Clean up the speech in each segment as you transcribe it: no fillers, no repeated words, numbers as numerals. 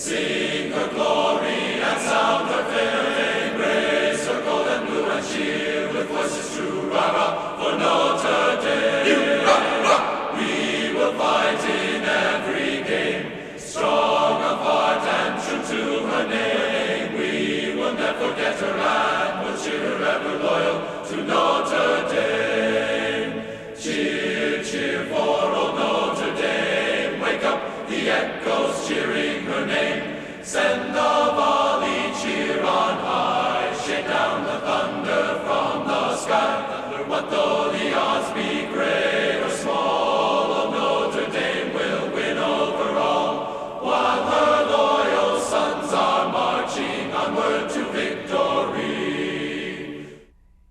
Sing her glory and sound her fame. Raise her gold and blue and cheer with voices true. Rah-rah for Notre Dame. Rah-rah. We will fight in every game, strong of heart and true to her name. We will never forget her and will cheer her ever loyal to Notre Dame. Cheer, cheer for old Notre Dame. Wake up the echoes cheering her name. Send the volley cheer on high. Shake down the thunder from the sky. Thunder, what though the odds be great or small, old Notre Dame will win over all, while her loyal sons are marching onward to victory.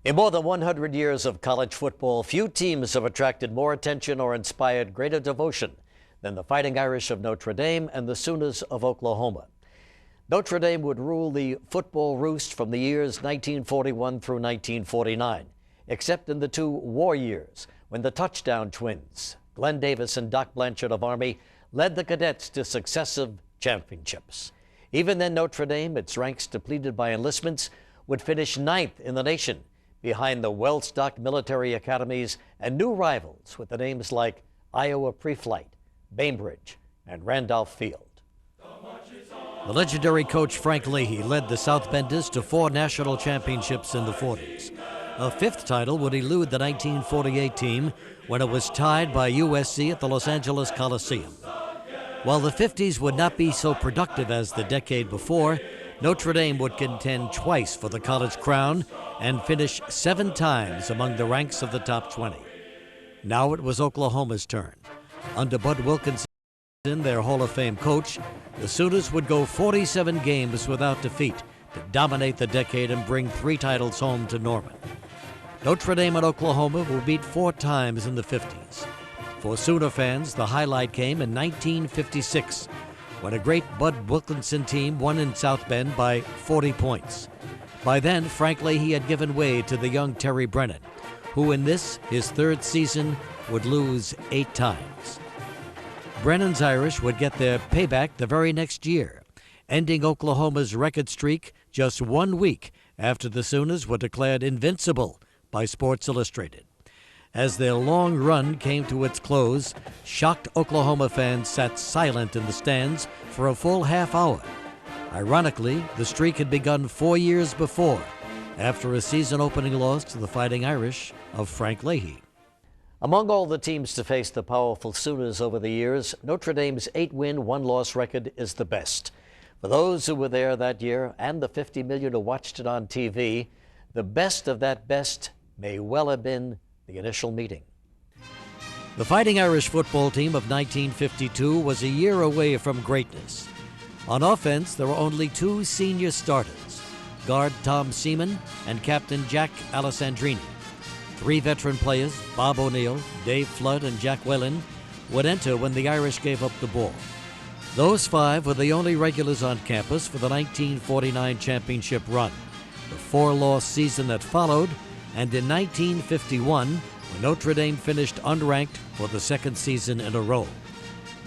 In more than 100 years of college football, few teams have attracted more attention or inspired greater devotion than the Fighting Irish of Notre Dame and the Sooners of Oklahoma. Notre Dame would rule the football roost from the years 1941 through 1949, except in the two war years when the touchdown twins, Glenn Davis and Doc Blanchard of Army, led the cadets to successive championships. Even then, Notre Dame, its ranks depleted by enlistments, would finish 9th in the nation, behind the well-stocked military academies and new rivals with the names like Iowa Pre-Flight, Bainbridge, and Randolph Field. The legendary coach Frank Leahy led the South Benders to 4 national championships in the 40s. A 5th title would elude the 1948 team when it was tied by USC at the Los Angeles Coliseum. While the 50s would not be so productive as the decade before, Notre Dame would contend twice for the college crown and finish 7 times among the ranks of the top 20. Now it was Oklahoma's turn. Under Bud Wilkinson, their Hall of Fame coach, the Sooners would go 47 games without defeat to dominate the decade and bring 3 titles home to Norman. Notre Dame and Oklahoma were beat 4 times in the 50s. For Sooner fans, the highlight came in 1956, when a great Bud Wilkinson team won in South Bend by 40 points. By then, Frank Leahy had given way to the young Terry Brennan, who in this, his 3rd season, would lose 8 times. Brennan's Irish would get their payback the very next year, ending Oklahoma's record streak just 1 week after the Sooners were declared invincible by Sports Illustrated. As their long run came to its close, shocked Oklahoma fans sat silent in the stands for a full half hour. Ironically, the streak had begun 4 years before, after a season-opening loss to the Fighting Irish of Frank Leahy. Among all the teams to face the powerful Sooners over the years, Notre Dame's 8-win, 1-loss record is the best. For those who were there that year and the 50 million who watched it on TV, the best of that best may well have been the initial meeting. The Fighting Irish football team of 1952 was a year away from greatness. On offense, there were only 2 senior starters, guard Tom Seaman and captain Jack Alessandrini. 3 veteran players, Bob O'Neill, Dave Flood, and Jack Whalen, would enter when the Irish gave up the ball. Those 5 were the only regulars on campus for the 1949 championship run, the 4-loss season that followed, and in 1951, when Notre Dame finished unranked for the 2nd season in a row.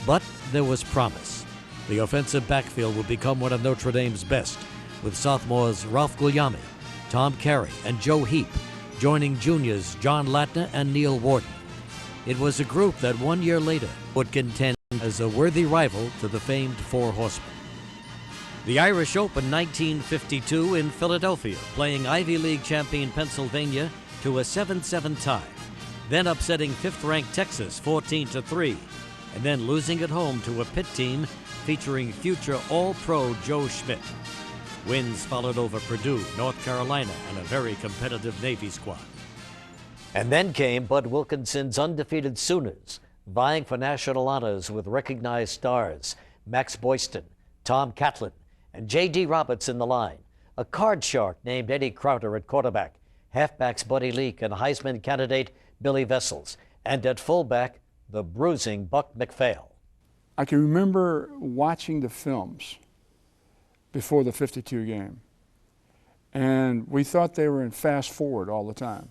But there was promise. The offensive backfield would become one of Notre Dame's best, with sophomores Ralph Guglielmi, Tom Carey, and Joe Heap, joining juniors John Latner and Neil Warden. It was a group that 1 year later would contend as a worthy rival to the famed Four Horsemen. The Irish opened 1952 in Philadelphia, playing Ivy League champion Pennsylvania to a 7-7 tie, then upsetting 5th-ranked Texas 14-3, and then losing at home to a Pitt team featuring future All-Pro Joe Schmidt. Wins followed over Purdue, North Carolina, and a very competitive Navy squad. And then came Bud Wilkinson's undefeated Sooners, vying for national honors with recognized stars Max Boyston, Tom Catlin, and J.D. Roberts in the line, a card shark named Eddie Crowder at quarterback, halfbacks Buddy Leak and Heisman candidate Billy Vessels, and at fullback, the bruising Buck McPhail. I can remember watching the films before the 52 game, and we thought they were in fast forward all the time.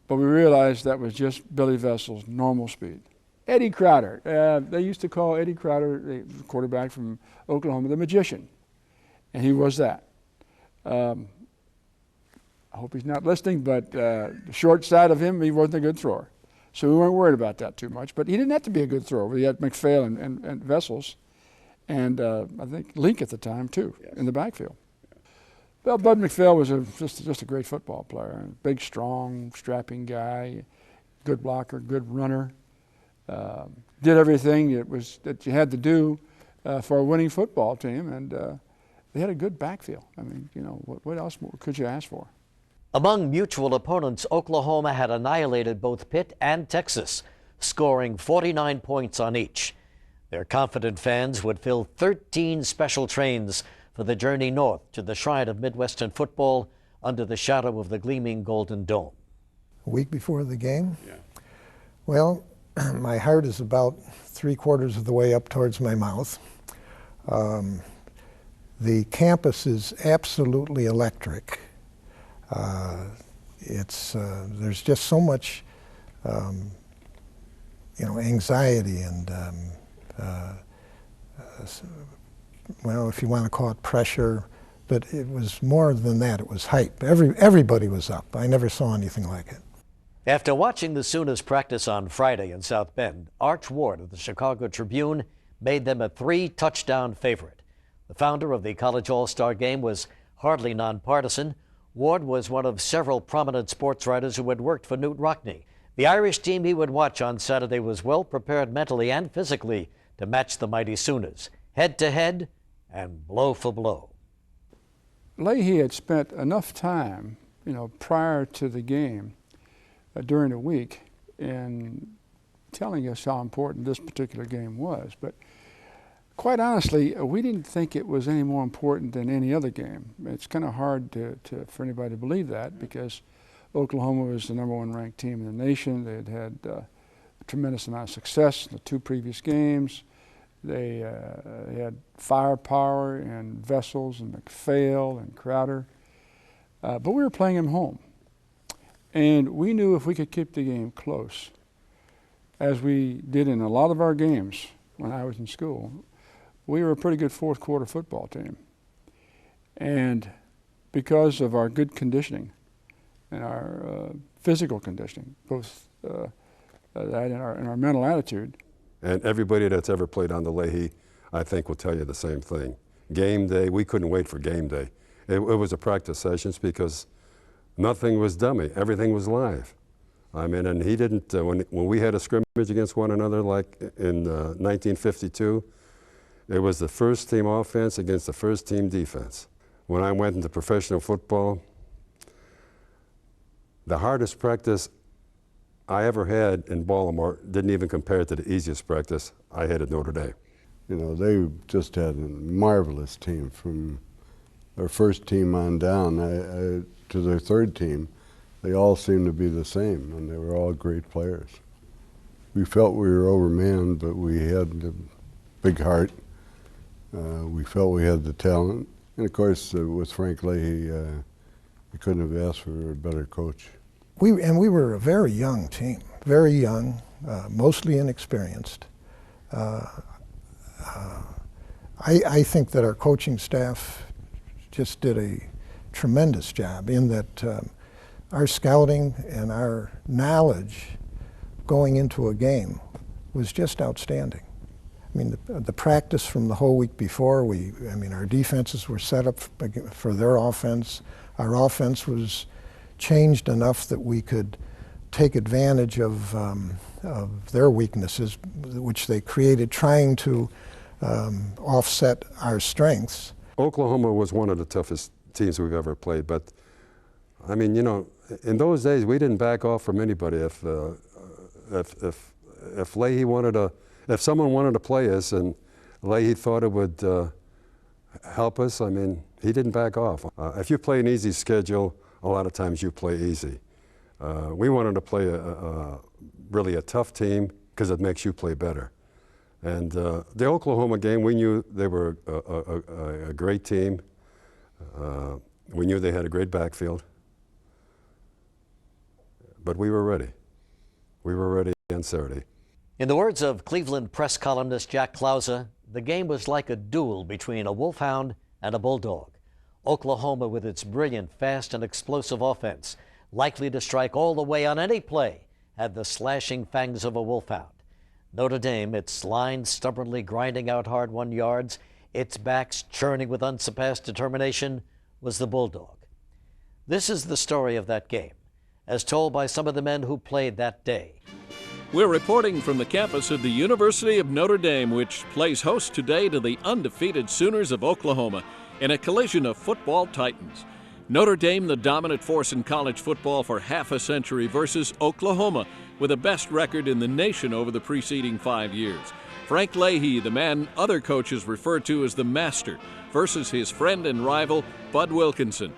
But we realized that was just Billy Vessel's normal speed. Eddie Crowder. They used to call Eddie Crowder, the quarterback from Oklahoma, the magician. And he was that. I hope he's not listening, but the short side of him, he wasn't a good thrower. So we weren't worried about that too much. But he didn't have to be a good thrower. We had McPhail and Vessels, and I think Link at the time too, yes, in the backfield. Well, Bud McPhail was just a great football player. Big, strong, strapping guy, good blocker, good runner. Did everything that you had to do for a winning football team, and they had a good backfield. I mean, you know, what else could you ask for? Among mutual opponents, Oklahoma had annihilated both Pitt and Texas, scoring 49 points on each. Their confident fans would fill 13 special trains for the journey north to the shrine of Midwestern football under the shadow of the gleaming Golden Dome. A week before the game? Yeah. Well, my heart is about 3/4 of the way up towards my mouth. The campus is absolutely electric. There's just so much, anxiety and, well, if you want to call it pressure, but it was more than that. It was hype. Everybody was up. I never saw anything like it. After watching the Sooners practice on Friday in South Bend, Arch Ward of the Chicago Tribune made them a 3-touchdown favorite. The founder of the College All-Star Game was hardly nonpartisan. Ward was one of several prominent sports writers who had worked for Newt Rockne. The Irish team he would watch on Saturday was well prepared mentally and physically to match the mighty Sooners, head to head and blow for blow. Leahy had spent enough time, prior to the game, during the week, in telling us how important this particular game was. But quite honestly, we didn't think it was any more important than any other game. It's kind of hard for anybody to believe that, because Oklahoma was the #1 ranked team in the nation. They had a tremendous amount of success in the 2 previous games. They had firepower and Vessels and McPhail and Crowder. But we were playing them home. And we knew if we could keep the game close, as we did in a lot of our games when I was in school, we were a pretty good fourth-quarter football team. And because of our good conditioning and our physical conditioning, both that and our mental attitude. And everybody that's ever played on the Leahy, I think, will tell you the same thing. Game day, we couldn't wait for game day. It was a practice sessions because nothing was dummy. Everything was live. I mean, and he didn't, when we had a scrimmage against one another, like in 1952, it was the first team offense against the first team defense. When I went into professional football, the hardest practice I ever had in Baltimore didn't even compare to the easiest practice I had at Notre Dame. They just had a marvelous team from their first team on down to their third team. They all seemed to be the same, and they were all great players. We felt we were overmanned, but we had a big heart. We felt we had the talent. And of course, with Frank Leahy, we couldn't have asked for a better coach. We were a very young team, very young, mostly inexperienced. I think that our coaching staff just did a tremendous job in that our scouting and our knowledge going into a game was just outstanding. I mean, the practice from the whole week before, our defenses were set up for their offense. Our offense was changed enough that we could take advantage of their weaknesses, which they created, trying to offset our strengths. Oklahoma was one of the toughest teams we've ever played, but I mean, in those days we didn't back off from anybody. If Leahy if someone wanted to play us and Leahy thought it would help us, I mean, he didn't back off. If you play an easy schedule, a lot of times you play easy. We wanted to play really a tough team because it makes you play better. And the Oklahoma game, we knew they were a great team. We knew they had a great backfield. But we were ready. We were ready on Saturday. In the words of Cleveland press columnist Jack Clauser, the game was like a duel between a wolfhound and a bulldog. Oklahoma, with its brilliant, fast, and explosive offense, likely to strike all the way on any play, had the slashing fangs of a wolfhound. Notre Dame, its lines stubbornly grinding out hard-won yards, its backs churning with unsurpassed determination, was the bulldog. This is the story of that game, as told by some of the men who played that day. We're reporting from the campus of the University of Notre Dame, which plays host today to the undefeated Sooners of Oklahoma in a collision of football titans. Notre Dame, the dominant force in college football for half a century, versus Oklahoma, with the best record in the nation over the preceding 5 years. Frank Leahy, the man other coaches refer to as the master, versus his friend and rival, Bud Wilkinson.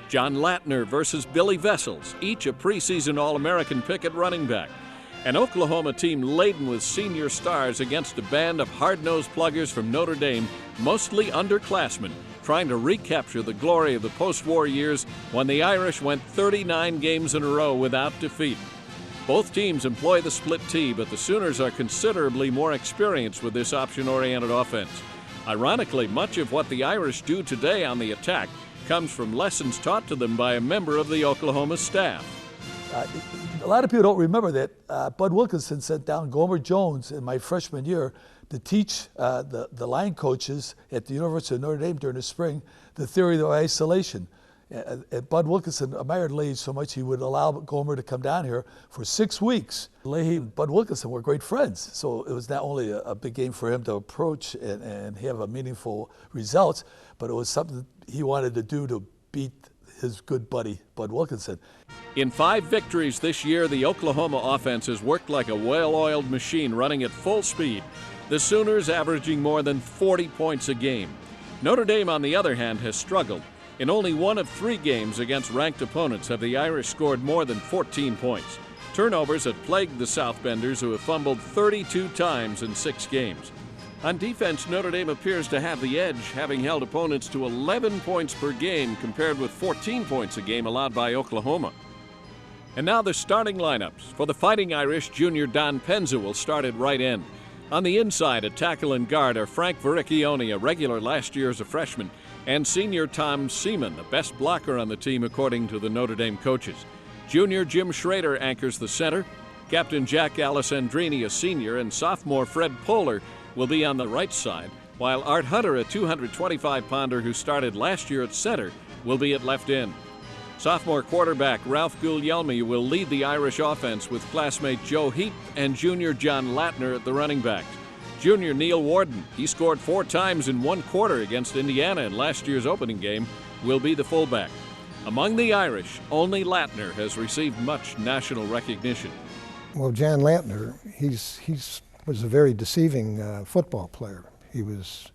John Latner versus Billy Vessels, each a preseason All-American pick at running back. An Oklahoma team laden with senior stars against a band of hard-nosed pluggers from Notre Dame, mostly underclassmen, trying to recapture the glory of the post-war years when the Irish went 39 games in a row without defeat. Both teams employ the split T, but the Sooners are considerably more experienced with this option-oriented offense. Ironically, much of what the Irish do today on the attack comes from lessons taught to them by a member of the Oklahoma staff. A lot of people don't remember that Bud Wilkinson sent down Gomer Jones in my freshman year to teach the line coaches at the University of Notre Dame during the spring the theory of isolation. Bud Wilkinson admired Leahy so much he would allow Gomer to come down here for 6 weeks. Leahy and Bud Wilkinson were great friends, so it was not only a big game for him to approach and have a meaningful results, but it was something he wanted to do to beat his good buddy, Bud Wilkinson. In 5 victories this year, the Oklahoma offense has worked like a well-oiled machine running at full speed, the Sooners averaging more than 40 points a game. Notre Dame, on the other hand, has struggled. In only 1 of 3 games against ranked opponents have the Irish scored more than 14 points. Turnovers have plagued the South Benders, who have fumbled 32 times in 6 games. On defense, Notre Dame appears to have the edge, having held opponents to 11 points per game compared with 14 points a game allowed by Oklahoma. And now the starting lineups. For the Fighting Irish, junior Don Penza will start at right end. On the inside, at tackle and guard, are Frank Vericchione, a regular last year as a freshman, and senior Tom Seaman, the best blocker on the team according to the Notre Dame coaches. Junior Jim Schrader anchors the center. Captain Jack Alessandrini, a senior, and sophomore Fred Poehler will be on the right side, while Art Hunter, a 225-pounder who started last year at center, will be at left end. Sophomore quarterback Ralph Guglielmi will lead the Irish offense with classmate Joe Heap and junior John Latner at the running backs. Junior Neil Warden, he scored 4 times in 1 quarter against Indiana in last year's opening game, will be the fullback. Among the Irish, only Latner has received much national recognition. Well, John Latner, he's was a very deceiving football player. He was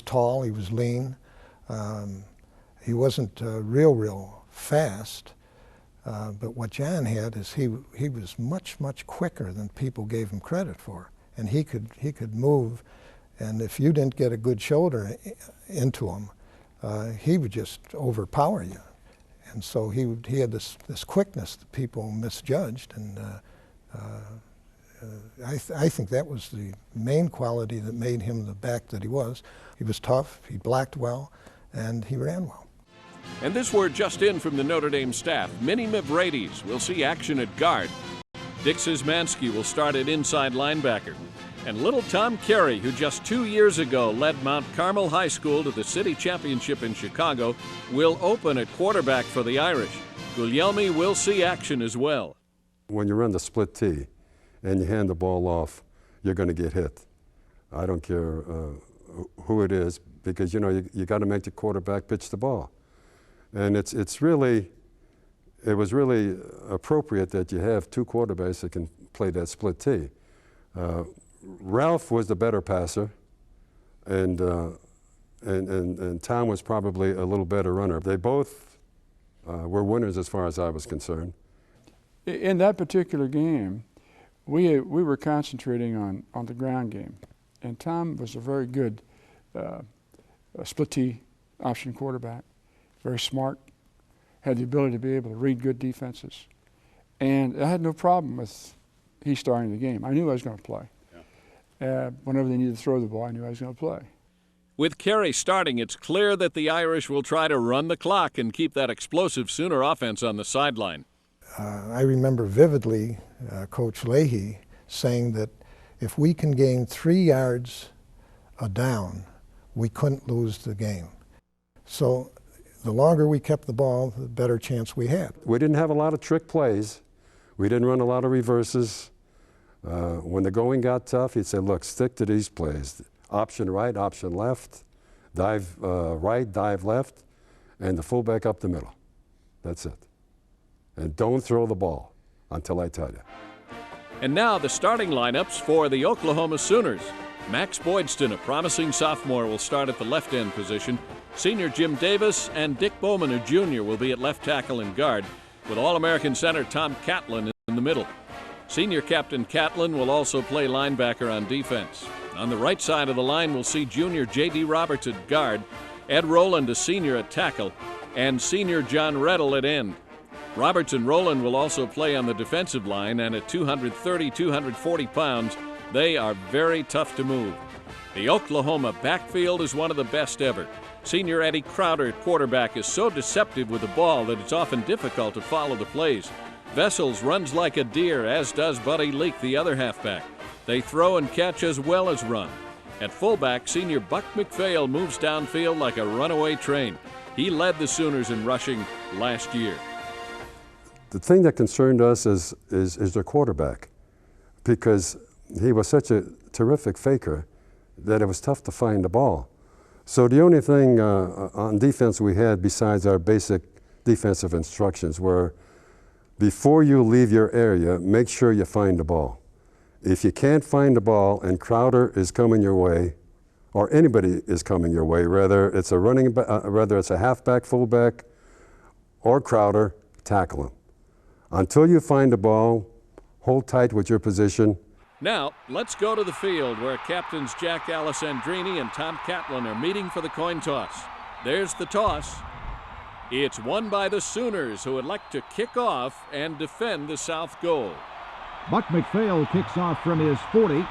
tall, he was lean, he wasn't real fast, but what John had is he was much quicker than people gave him credit for, and he could move, and if you didn't get a good shoulder into him, he would just overpower you, and so he had this quickness that people misjudged, and I think that was the main quality that made him the back that he was. He was tough, he blocked well, and he ran well. And this word just in from the Notre Dame staff. Minnie Mavradis will see action at guard. Dick Szymanski will start at inside linebacker. And little Tom Carey, who just 2 years ago led Mount Carmel High School to the city championship in Chicago, will open at quarterback for the Irish. Guglielmi will see action as well. When you run the split T and you hand the ball off, you're going to get hit. I don't care who it is, because you got to make the quarterback pitch the ball. And it was really appropriate that you have 2 quarterbacks that can play that split T. Ralph was the better passer, and Tom was probably a little better runner. They both were winners as far as I was concerned. In that particular game, we were concentrating on the ground game, and Tom was a very good split T option quarterback, very smart, had the ability to be able to read good defenses, and I had no problem with he starting the game. I knew I was going to play. Whenever they needed to throw the ball, I knew I was going to play. With Carey starting, it's clear that the Irish will try to run the clock and keep that explosive Sooner offense on the sideline. I remember vividly Coach Leahy saying that if we can gain 3 yards a down, we couldn't lose the game. So the longer we kept the ball, the better chance we had. We didn't have a lot of trick plays. We didn't run a lot of reverses. When the going got tough, he'd say, look, stick to these plays. Option right, option left, dive right, dive left, and the fullback up the middle. That's it. And don't throw the ball until I tell you. And now the starting lineups for the Oklahoma Sooners. Max Boydston, a promising sophomore, will start at the left end position. Senior Jim Davis and Dick Bowman, a junior, will be at left tackle and guard, with All-American center Tom Catlin in the middle. Senior Captain Catlin will also play linebacker on defense. On the right side of the line, we'll see junior J.D. Roberts at guard, Ed Rowland, a senior, at tackle, and senior John Reddle at end. Roberts and Rowland will also play on the defensive line, and at 230, 240 pounds, they are very tough to move. The Oklahoma backfield is one of the best ever. Senior Eddie Crowder at quarterback is so deceptive with the ball that it's often difficult to follow the plays. Vessels runs like a deer, as does Buddy Leak, the other halfback. They throw and catch as well as run. At fullback, senior Buck McPhail moves downfield like a runaway train. He led the Sooners in rushing last year. The thing that concerned us is their quarterback, because he was such a terrific faker that it was tough to find the ball. So the only thing on defense we had besides our basic defensive instructions were, before you leave your area, make sure you find the ball. If you can't find the ball and Crowder is coming your way, or anybody is coming your way, whether it's a halfback, fullback, or Crowder, tackle him. Until you find the ball, hold tight with your position. Now, let's go to the field where Captains Jack Alessandrini and Tom Catlin are meeting for the coin toss. There's the toss. It's won by the Sooners, who elect to kick off and defend the south goal. Buck McPhail kicks off from his 40.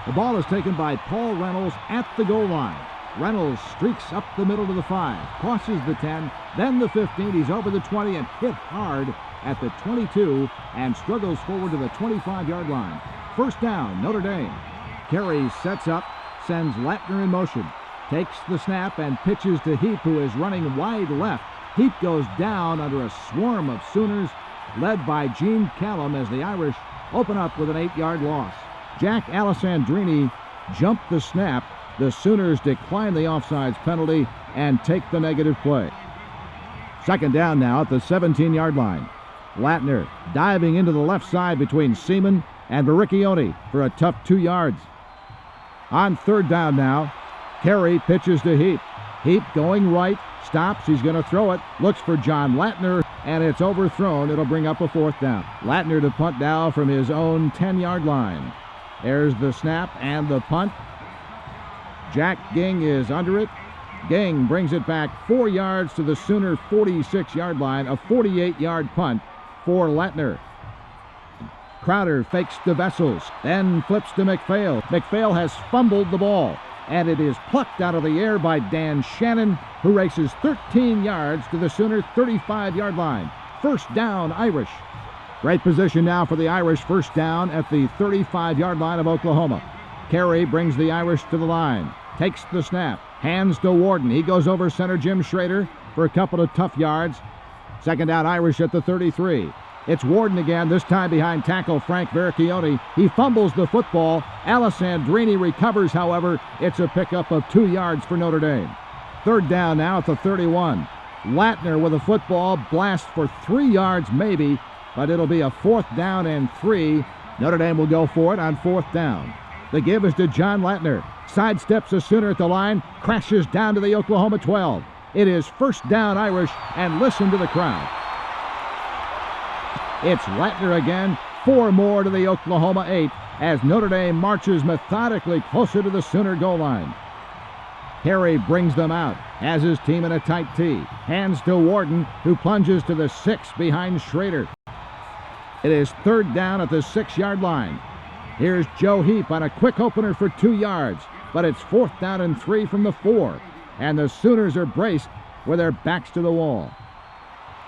The ball is taken by Paul Reynolds at the goal line. Reynolds streaks up the middle to the 5, crosses the 10, then the 15. He's over the 20 and hit hard at the 22 and struggles forward to the 25-yard line. First down, Notre Dame. Carey sets up, sends Latner in motion, takes the snap and pitches to Heap, who is running wide left. Heap goes down under a swarm of Sooners, led by Gene Callum, as the Irish open up with an 8-yard loss. Jack Alessandrini jumped the snap. The Sooners decline the offsides penalty and take the negative play. Second down now at the 17-yard line. Latner diving into the left side between Seaman and Baricchione for a tough 2 yards. On third down now, Carey pitches to Heap. Heap going right, stops, he's going to throw it, looks for John Latner, and it's overthrown. It'll bring up a fourth down. Latner to punt now from his own 10-yard line. There's the snap and the punt. Jack Ging is under it. Ging brings it back 4 yards to the Sooner 46-yard line, a 48-yard punt for Latner. Crowder fakes to Vessels, then flips to McPhail. McPhail has fumbled the ball, and it is plucked out of the air by Dan Shannon, who races 13 yards to the Sooner 35-yard line. First down, Irish. Great position now for the Irish. First down at the 35-yard line of Oklahoma. Carey brings the Irish to the line, takes the snap, hands to Warden. He goes over center Jim Schrader for a couple of tough yards. Second down, Irish at the 33. It's Warden again, this time behind tackle Frank Baricchione. He fumbles the football. Alessandrini recovers, however. It's a pickup of 2 yards for Notre Dame. Third down now at the 31. Latner with a football, blast for 3 yards maybe, but it'll be a fourth down and 3. Notre Dame will go for it on fourth down. The give is to John Latner. Sidesteps a Sooner at the line, crashes down to the Oklahoma 12. It is first down Irish, and listen to the crowd. It's Latner again, 4 more to the Oklahoma 8 as Notre Dame marches methodically closer to the Sooner goal line. Carey brings them out, has his team in a tight tee. Hands to Warden, who plunges to the 6 behind Schrader. It is third down at the 6-yard line. Here's Joe Heap on a quick opener for 2 yards, but it's 4th down and 3 from the 4, and the Sooners are braced with their backs to the wall.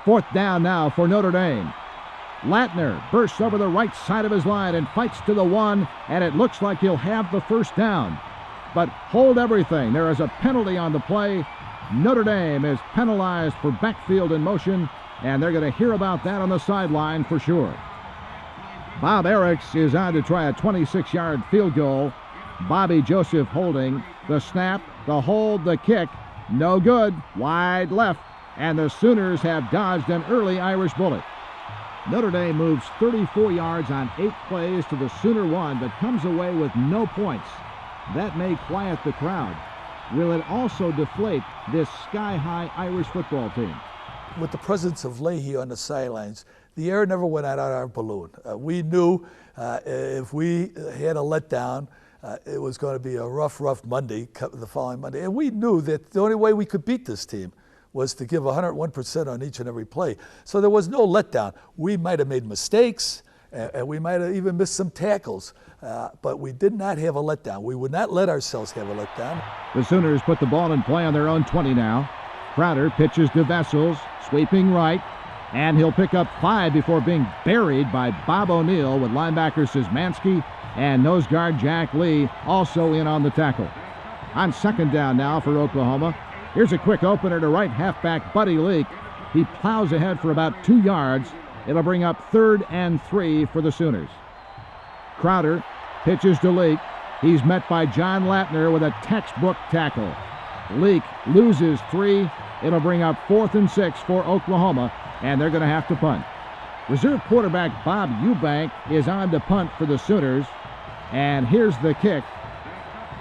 4th down now for Notre Dame. Latner bursts over the right side of his line and fights to the 1, and it looks like he'll have the first down. But hold everything. There is a penalty on the play. Notre Dame is penalized for backfield in motion, and they're going to hear about that on the sideline for sure. Bob Eriks is on to try a 26-yard field goal. Bobby Joseph holding. The snap, the hold, the kick. No good. Wide left. And the Sooners have dodged an early Irish bullet. Notre Dame moves 34 yards on 8 plays to the Sooner 1, but comes away with no points. That may quiet the crowd. Will it also deflate this sky-high Irish football team? With the presence of Leahy on the sidelines, the air never went out of our balloon. We knew if we had a letdown, it was going to be a rough Monday, the following Monday. And we knew that the only way we could beat this team was to give 101% on each and every play. So there was no letdown. We might have made mistakes, and we might have even missed some tackles, but we did not have a letdown. We would not let ourselves have a letdown. The Sooners put the ball in play on their own 20 now. Crowder pitches to Vessels, sweeping right, and he'll pick up 5 before being buried by Bob O'Neill with linebacker Szymanski and nose guard Jack Lee also in on the tackle. On 2nd down now for Oklahoma. Here's a quick opener to right halfback Buddy Leak. He plows ahead for about 2 yards. It'll bring up 3rd and 3 for the Sooners. Crowder pitches to Leak. He's met by John Latner with a textbook tackle. Leak loses 3. It'll bring up 4th and 6 for Oklahoma, and they're going to have to punt. Reserve quarterback Bob Eubank is on to punt for the Sooners, and here's the kick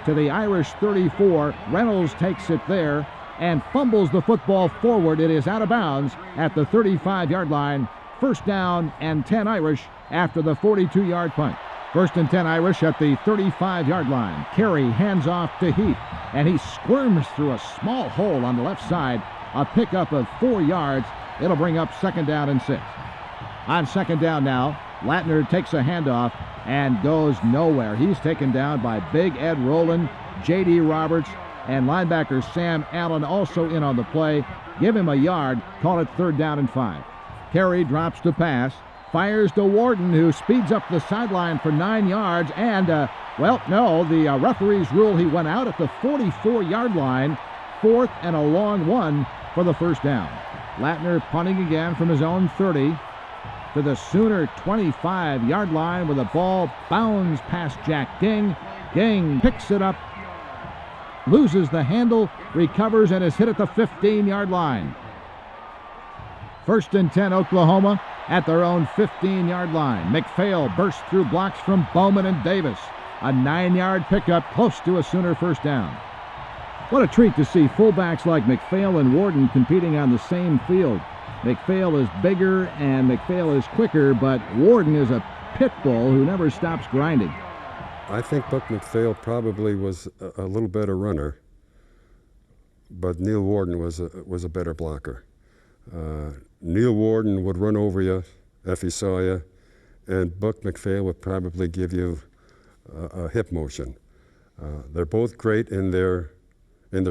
to the Irish 34. Reynolds takes it there and fumbles the football forward. It is out of bounds at the 35-yard line. 1st down and 10 Irish after the 42-yard punt. 1st and 10 Irish at the 35-yard line. Carey hands off to Heath, and he squirms through a small hole on the left side. A pickup of 4 yards. It'll bring up 2nd down and 6. On 2nd down now, Latner takes a handoff and goes nowhere. He's taken down by Big Ed Rowland, J.D. Roberts, and linebacker Sam Allen also in on the play. Give him a yard. Call it 3rd down and 5. Carey drops to pass. Fires to Warden, who speeds up the sideline for 9 yards. And, the referees rule he went out at the 44-yard line. 4th and a long 1 for the 1st down. Latner punting again from his own 30 to the Sooner 25-yard line where the ball bounds past Jack Ging. Ging picks it up, loses the handle, recovers, and is hit at the 15-yard line. 1st and 10 Oklahoma at their own 15-yard line. McPhail bursts through blocks from Bowman and Davis. A 9-yard pickup close to a Sooner 1st down. What a treat to see fullbacks like McPhail and Warden competing on the same field. McPhail is bigger and McPhail is quicker, but Warden is a pit bull who never stops grinding. I think Buck McPhail probably was a little better runner, but Neil Warden was a better blocker. Neil Warden would run over you if he saw you, and Buck McPhail would probably give you a hip motion. They're both great in their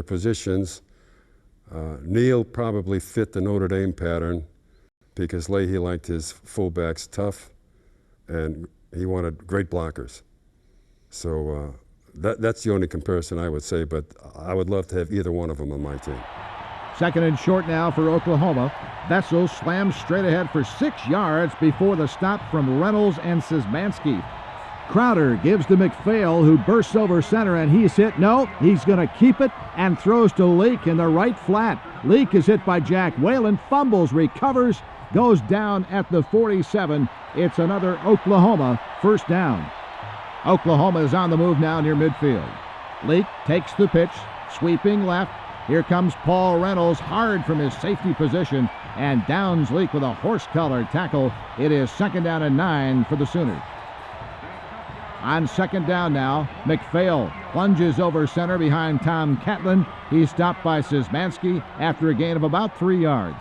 positions. Neil probably fit the Notre Dame pattern because Leahy liked his fullbacks tough, and he wanted great blockers. So that's the only comparison I would say, but I would love to have either one of them on my team. 2nd and short now for Oklahoma. Vessels slams straight ahead for 6 yards before the stop from Reynolds and Szymanski. Crowder gives to McPhail, who bursts over center, and he's hit. No, he's going to keep it and throws to Leak in the right flat. Leak is hit by Jack Whalen, fumbles, recovers, goes down at the 47. It's another Oklahoma 1st down. Oklahoma is on the move now near midfield. Leak takes the pitch, sweeping left. Here comes Paul Reynolds, hard from his safety position, and downs Leak with a horse-collar tackle. It is 2nd down and 9 for the Sooners. On 2nd down now, McPhail plunges over center behind Tom Catlin. He's stopped by Szymanski after a gain of about 3 yards.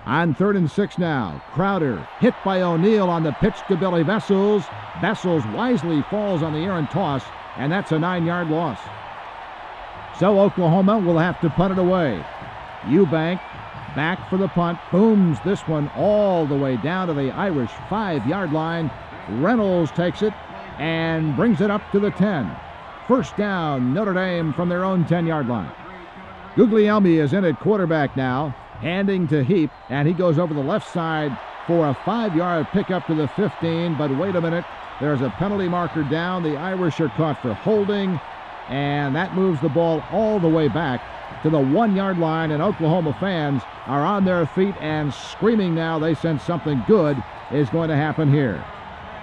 On 3rd and 6 now, Crowder hit by O'Neal on the pitch to Billy Vessels. Vessels wisely falls on the errant toss, and that's a 9-yard loss. So Oklahoma will have to punt it away. Eubank back for the punt, booms this one all the way down to the Irish 5-yard line. Reynolds takes it and brings it up to the 10. First down, Notre Dame from their own 10-yard line. Guglielmi is in at quarterback now, handing to Heap, and he goes over the left side for a 5-yard pickup to the 15, but wait a minute, there's a penalty marker down. The Irish are caught for holding, and that moves the ball all the way back to the 1-yard line, and Oklahoma fans are on their feet and screaming now. They sense something good is going to happen here.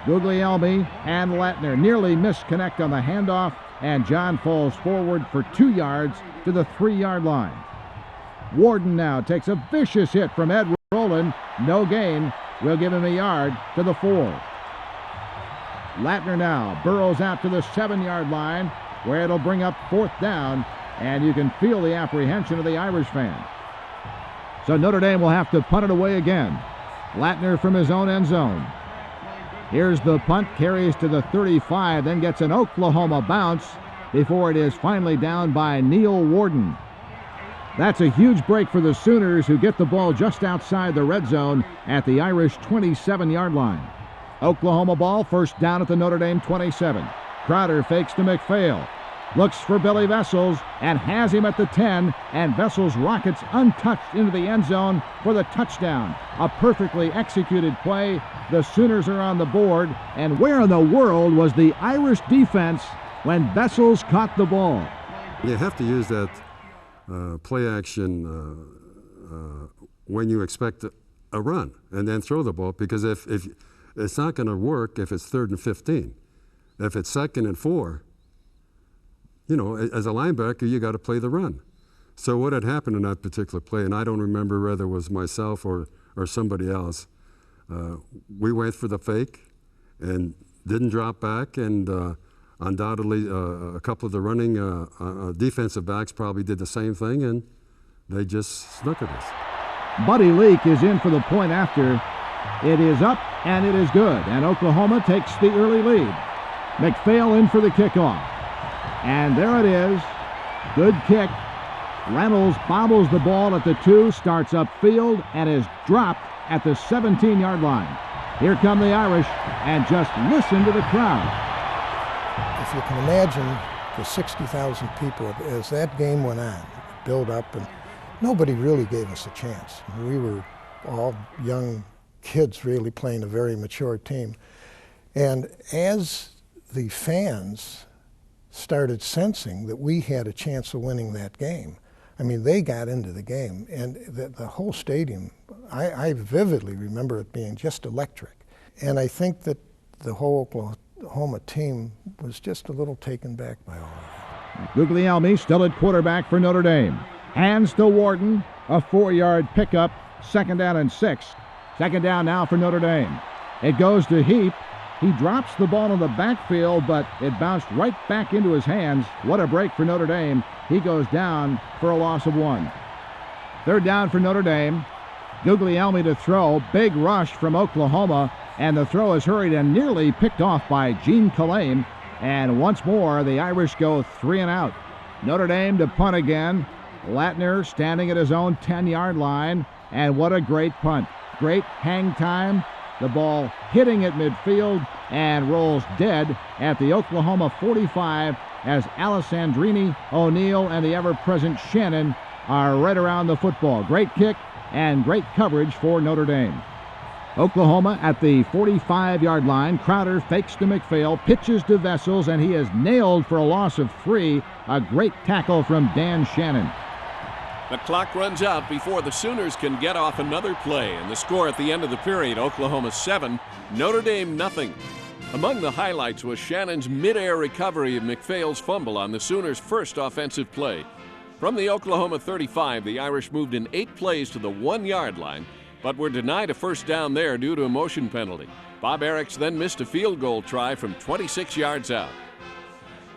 Guglielmi and Latner nearly misconnect on the handoff, and John falls forward for 2 yards to the 3-yard line. Warden now takes a vicious hit from Ed Rowland. No gain. We'll give him a yard to the 4. Latner now burrows out to the 7-yard line, where it'll bring up 4th down, and you can feel the apprehension of the Irish fans. So Notre Dame will have to punt it away again. Latner from his own end zone. Here's the punt, carries to the 35, then gets an Oklahoma bounce before it is finally down by Neil Warden. That's a huge break for the Sooners, who get the ball just outside the red zone at the Irish 27-yard line. Oklahoma ball, first down at the Notre Dame 27. Crowder fakes to McPhail. Looks for Billy Vessels and has him at the 10, and Vessels rockets untouched into the end zone for the touchdown. A perfectly executed play. The Sooners are on the board, and where in the world was the Irish defense when Vessels caught the ball? You have to use that play action when you expect a run, and then throw the ball, because if it's not going to work if it's 3rd and 15. If it's 2nd and 4, you know, as a linebacker, you got to play the run. So what had happened in that particular play, and I don't remember whether it was myself or somebody else, we went for the fake and didn't drop back, and undoubtedly a couple of the running defensive backs probably did the same thing, and they just snookered us. Buddy Leak is in for the point after. It is up, and it is good, and Oklahoma takes the early lead. McPhail in for the kickoff. And there it is. Good kick. Reynolds bobbles the ball at the 2, starts upfield, and is dropped at the 17-yard line. Here come the Irish, and just listen to the crowd. If you can imagine the 60,000 people, as that game went on, built up, and nobody really gave us a chance. We were all young kids really playing a very mature team. And as the fans started sensing that we had a chance of winning that game, I mean, they got into the game, and the whole stadium, I vividly remember it being just electric. And I think that the whole Oklahoma team was just a little taken back by all of that. Guglielmi still at quarterback for Notre Dame. Hands to Warden, a 4-yard pickup, 2nd down and 6. 2nd down now for Notre Dame. It goes to Heap. He drops the ball in the backfield, but it bounced right back into his hands. What a break for Notre Dame. He goes down for a loss of 1. 3rd down for Notre Dame. Guglielmi to throw. Big rush from Oklahoma, and the throw is hurried and nearly picked off by Gene Kalame. And once more, the Irish go 3 and out. Notre Dame to punt again. Latner standing at his own 10-yard line, and what a great punt. Great hang time. The ball hitting at midfield and rolls dead at the Oklahoma 45 as Alessandrini, O'Neal, and the ever-present Shannon are right around the football. Great kick and great coverage for Notre Dame. Oklahoma at the 45-yard line. Crowder fakes to McPhail, pitches to Vessels, and he is nailed for a loss of 3. A great tackle from Dan Shannon. The clock runs out before the Sooners can get off another play, and the score at the end of the period, Oklahoma 7, Notre Dame nothing. Among the highlights was Shannon's mid-air recovery of McPhail's fumble on the Sooners' first offensive play. From the Oklahoma 35, the Irish moved in 8 plays to the 1-yard line, but were denied a first down there due to a motion penalty. Bob Eriks then missed a field goal try from 26 yards out.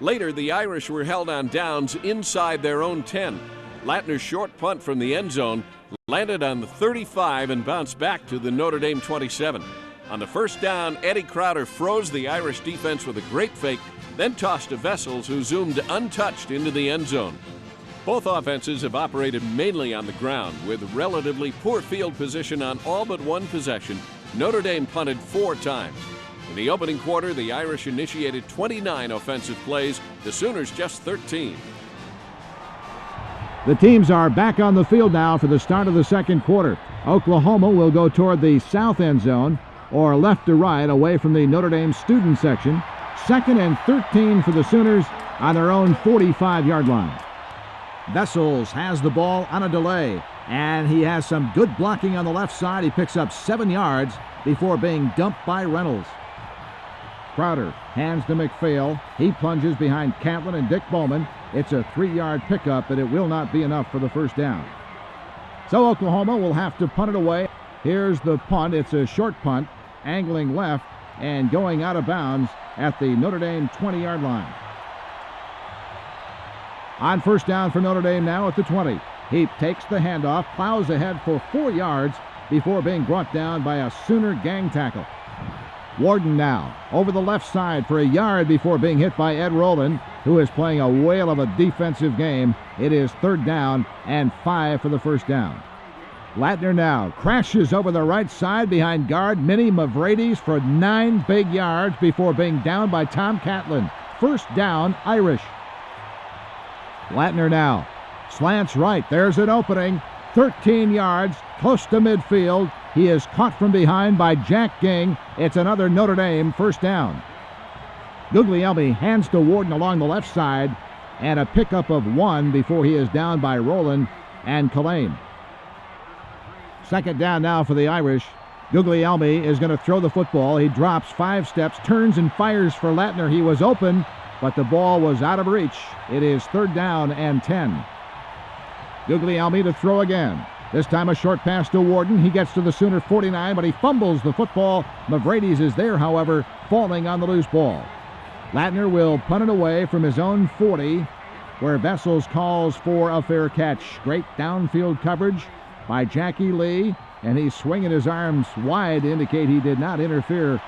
Later, the Irish were held on downs inside their own 10. Latner's short punt from the end zone landed on the 35 and bounced back to the Notre Dame 27. On the first down, Eddie Crowder froze the Irish defense with a great fake, then tossed to Vessels, who zoomed untouched into the end zone. Both offenses have operated mainly on the ground, with relatively poor field position on all but one possession. Notre Dame punted 4 times. In the opening quarter, the Irish initiated 29 offensive plays, the Sooners just 13. The teams are back on the field now for the start of the second quarter. Oklahoma will go toward the south end zone, or left to right away from the Notre Dame student section. 2nd and 13 for the Sooners on their own 45-yard line. Vessels has the ball on a delay, and he has some good blocking on the left side. He picks up 7 yards before being dumped by Reynolds. Crowder hands to McPhail. He plunges behind Catlin and Dick Bowman. It's a 3-yard pickup, but it will not be enough for the first down. So Oklahoma will have to punt it away. Here's the punt. It's a short punt, angling left and going out of bounds at the Notre Dame 20-yard line. On first down for Notre Dame now at the 20. Heap takes the handoff, plows ahead for 4 yards before being brought down by a Sooner gang tackle. Warden now over the left side for a yard before being hit by Ed Rowland, who is playing a whale of a defensive game. It is 3rd down and 5 for the first down. Latner now crashes over the right side behind guard Minnie Mavridis for 9 big yards before being down by Tom Catlin. First down, Irish. Latner now slants right. There's an opening. 13 yards, close to midfield. He is caught from behind by Jack Ging. It's another Notre Dame first down. Guglielmi hands to Warden along the left side, and a pickup of 1 before he is down by Rowland and Kalane. 2nd down now for the Irish. Guglielmi is going to throw the football. He drops 5 steps, turns and fires for Latner. He was open, but the ball was out of reach. It is 3rd down and 10. Guglielmi to throw again. This time a short pass to Warden. He gets to the Sooner 49, but he fumbles the football. Mavridis is there, however, falling on the loose ball. Latner will punt it away from his own 40, where Vessels calls for a fair catch. Great downfield coverage by Jackie Lee, and he's swinging his arms wide to indicate he did not interfere.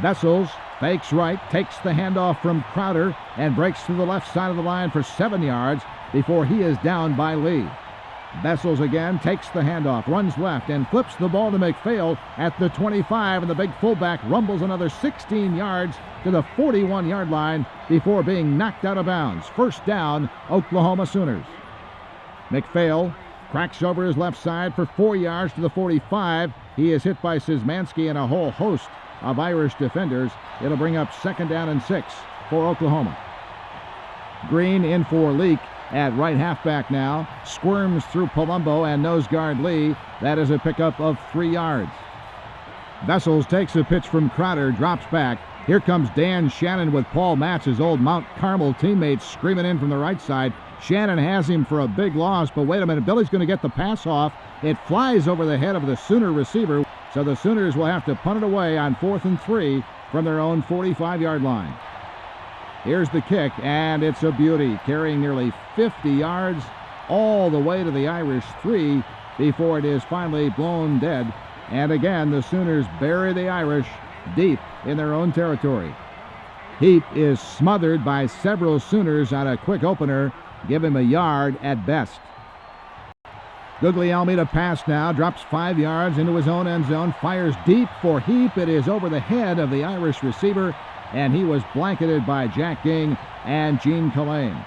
Vessels fakes right, takes the handoff from Crowder, and breaks to the left side of the line for 7 yards before he is down by Lee. Vessels again takes the handoff, runs left, and flips the ball to McPhail at the 25, and the big fullback rumbles another 16 yards to the 41-yard line before being knocked out of bounds. First down, Oklahoma Sooners. McPhail cracks over his left side for 4 yards to the 45. He is hit by Szymanski and a whole host of Irish defenders. It'll bring up 2nd down and 6 for Oklahoma. Green in for Leak at right halfback now. Squirms through Palumbo and nose guard Lee. That is a pickup of 3 yards. Vessels takes a pitch from Crowder, drops back. Here comes Dan Shannon with Paul Matz, his old Mount Carmel teammate, screaming in from the right side. Shannon has him for a big loss, but wait a minute, Billy's going to get the pass off. It flies over the head of the Sooner receiver, so the Sooners will have to punt it away on 4th and 3 from their own 45-yard line. Here's the kick, and it's a beauty, carrying nearly 50 yards all the way to the Irish 3 before it is finally blown dead. And again, the Sooners bury the Irish deep in their own territory. Heap is smothered by several Sooners on a quick opener. Give him a yard at best. Guglielmi to pass now, drops 5 yards into his own end zone, fires deep for Heap. It is over the head of the Irish receiver, and he was blanketed by Jack Ging and Gene Kalane.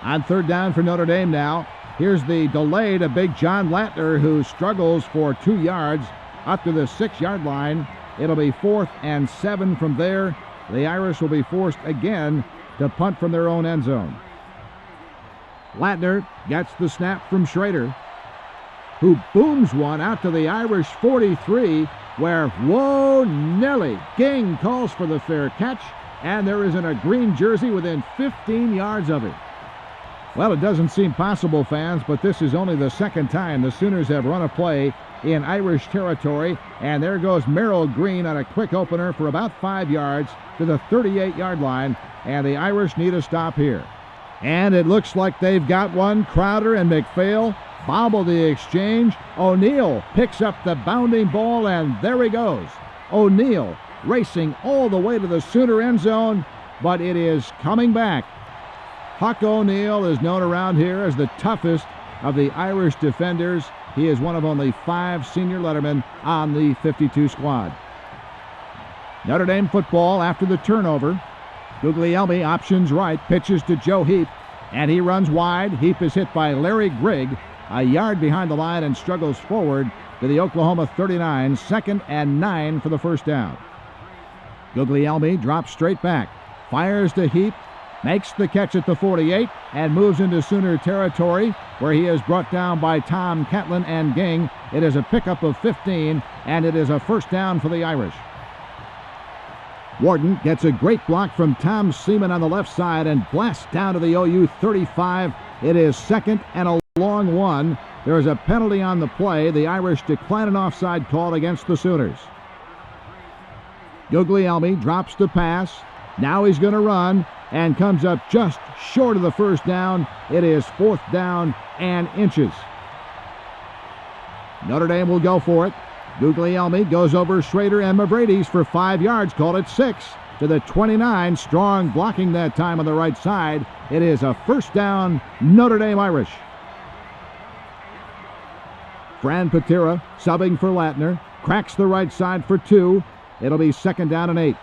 On 3rd down for Notre Dame now. Here's the delay to big John Latner, who struggles for 2 yards up to the 6-yard line. It'll be 4th and 7 from there. The Irish will be forced again to punt from their own end zone. Latner gets the snap from Schrader, who booms one out to the Irish 43, where, whoa, Nelly, Ging calls for the fair catch, and there isn't a green jersey within 15 yards of it. Well, it doesn't seem possible, fans, but this is only the 2nd time the Sooners have run a play in Irish territory, and there goes Merrill Green on a quick opener for about 5 yards to the 38-yard line, and the Irish need a stop here. And it looks like they've got one. Crowder and McPhail bobble the exchange. O'Neill picks up the bounding ball, and there he goes. O'Neill racing all the way to the Sooner end zone, but it is coming back. Huck O'Neill is known around here as the toughest of the Irish defenders. He is one of only 5 senior lettermen on the 52 squad. Notre Dame football after the turnover. Guglielmi options right, pitches to Joe Heap, and he runs wide. Heap is hit by Larry Grigg, a yard behind the line, and struggles forward to the Oklahoma 39, 2nd and 9 for the first down. Guglielmi drops straight back, fires to Heap, makes the catch at the 48, and moves into Sooner territory, where he is brought down by Tom Catlin and Ging. It is a pickup of 15, and it is a first down for the Irish. Warden gets a great block from Tom Seaman on the left side and blasts down to the OU 35. It is 2nd and a long one. There is a penalty on the play. The Irish decline an offside call against the Sooners. Guglielmi drops the pass. Now he's going to run and comes up just short of the first down. It is 4th down and inches. Notre Dame will go for it. Guglielmi goes over Schrader and Mavridis for 5 yards, called it 6 to the 29. Strong blocking that time on the right side. It is a first down, Notre Dame Irish. Fran Patera subbing for Latner, cracks the right side for 2. It'll be 2nd down and 8.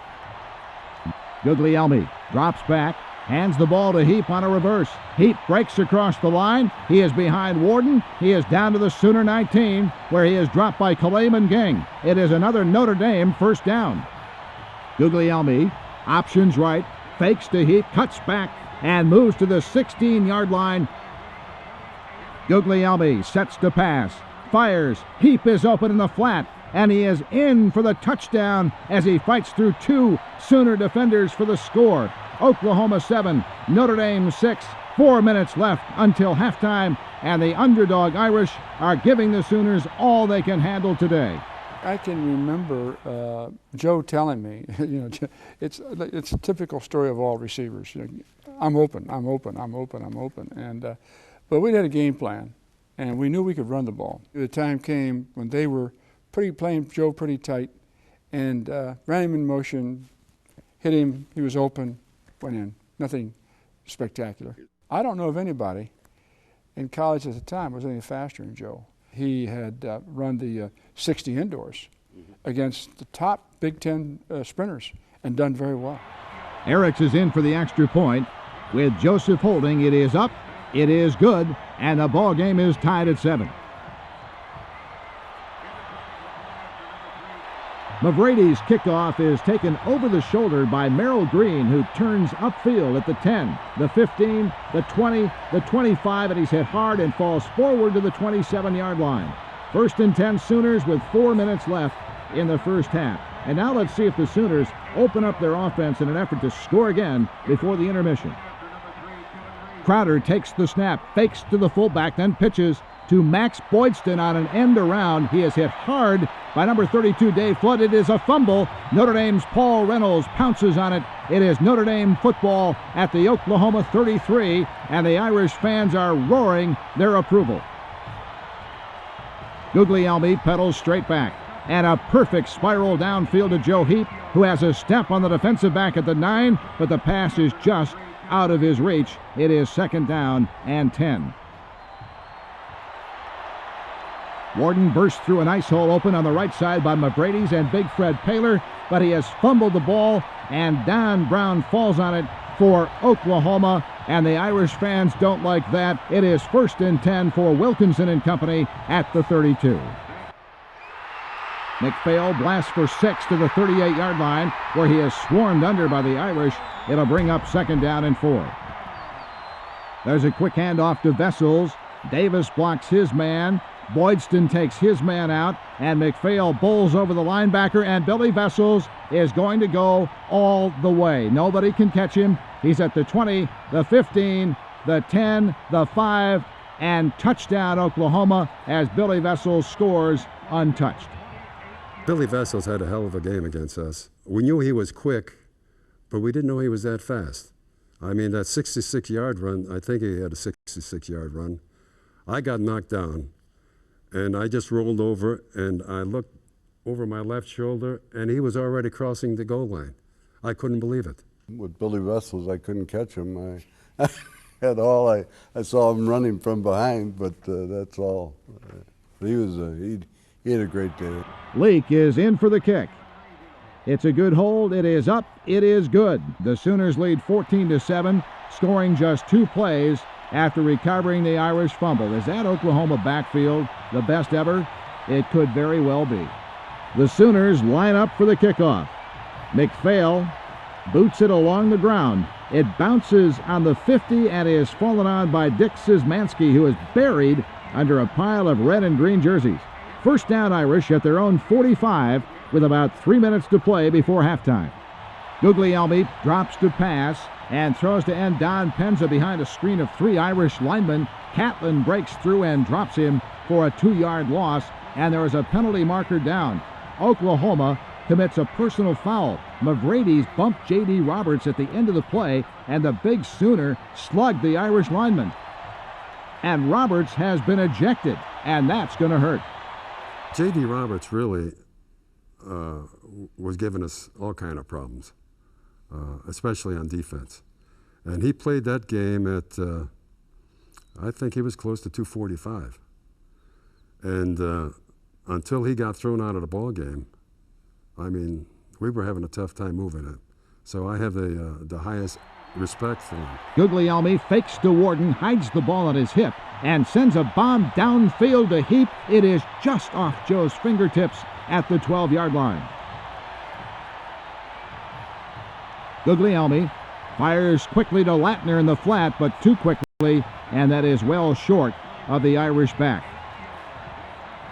Guglielmi drops back, hands the ball to Heap on a reverse. Heap breaks across the line. He is behind Warden. He is down to the Sooner 19, where he is dropped by Kaleem Ging. It is another Notre Dame first down. Guglielmi options right, fakes to Heap, cuts back, and moves to the 16-yard line. Guglielmi sets to pass, fires. Heap is open in the flat, and he is in for the touchdown as he fights through 2 Sooner defenders for the score. Oklahoma 7, Notre Dame 6, 4 minutes left until halftime, and the underdog Irish are giving the Sooners all they can handle today. I can remember Joe telling me, it's a typical story of all receivers. I'm open, and but we had a game plan, and we knew we could run the ball. The time came when they were playing Joe pretty tight, and ran him in motion, hit him. He was open. Went in. Nothing spectacular. I don't know of anybody in college at the time was any faster than Joe. He had run the 60 indoors against the top Big Ten sprinters and done very well. Eriks is in for the extra point. With Joseph holding, it is up, it is good, and the ball game is tied at 7. Mavridis' kickoff is taken over the shoulder by Merrill Green, who turns upfield at the 10, the 15, the 20, the 25, and he's hit hard and falls forward to the 27-yard line. 1st and 10 Sooners with 4 minutes left in the first half. And now let's see if the Sooners open up their offense in an effort to score again before the intermission. Crowder takes the snap, fakes to the fullback, then pitches to Max Boydston on an end around. He is hit hard by number 32, Dave Flood. It is a fumble. Notre Dame's Paul Reynolds pounces on it. It is Notre Dame football at the Oklahoma 33, and the Irish fans are roaring their approval. Guglielmi pedals straight back, and a perfect spiral downfield to Joe Heap, who has a step on the defensive back at the 9, but the pass is just out of his reach. It is 2nd down and 10. Warden bursts through a nice hole open on the right side by Mavridis and Big Fred Paler, but he has fumbled the ball, and Don Brown falls on it for Oklahoma, and the Irish fans don't like that. It is 1st and 10 for Wilkinson and company at the 32. McPhail blasts for 6 to the 38-yard line, where he is swarmed under by the Irish. It'll bring up 2nd down and 4. There's a quick handoff to Vessels. Davis blocks his man. Boydston takes his man out, and McPhail bowls over the linebacker, and Billy Vessels is going to go all the way. Nobody can catch him. He's at the 20, the 15, the 10, the 5, and touchdown Oklahoma as Billy Vessels scores untouched. Billy Vessels had a hell of a game against us. We knew he was quick, but we didn't know he was that fast. I mean, that 66-yard run, I think he had a 66-yard run. I got knocked down, and I just rolled over, and I looked over my left shoulder, and he was already crossing the goal line. I couldn't believe it. With Billy Vessels, I couldn't catch him. I saw him running from behind, but that's all. He had a great day. Leake is in for the kick. It's a good hold. It is up. It is good. The Sooners lead 14-7, scoring just 2 plays after recovering the Irish fumble. Is that Oklahoma backfield the best ever? It could very well be. The Sooners line up for the kickoff. McPhail boots it along the ground. It bounces on the 50 and is fallen on by Dick Szymanski, who is buried under a pile of red and green jerseys. First down Irish at their own 45 with about 3 minutes to play before halftime. Guglielmi drops to pass and throws to end Don Penza behind a screen of 3 Irish linemen. Catlin breaks through and drops him for a 2-yard loss, and there is a penalty marker down. Oklahoma commits a personal foul. Mavridis bumped J.D. Roberts at the end of the play, and the big Sooner slugged the Irish lineman. And Roberts has been ejected, and that's going to hurt. J.D. Roberts really was giving us all kind of problems, especially on defense. And he played that game at, I think he was close to 245. And until he got thrown out of the ball game, I mean, we were having a tough time moving it. So I have the highest respect for him. Guglielmi fakes to Warden, hides the ball at his hip, and sends a bomb downfield to Heap. It is just off Joe's fingertips at the 12-yard line. Guglielmi fires quickly to Latner in the flat, but too quickly, and that is well short of the Irish back.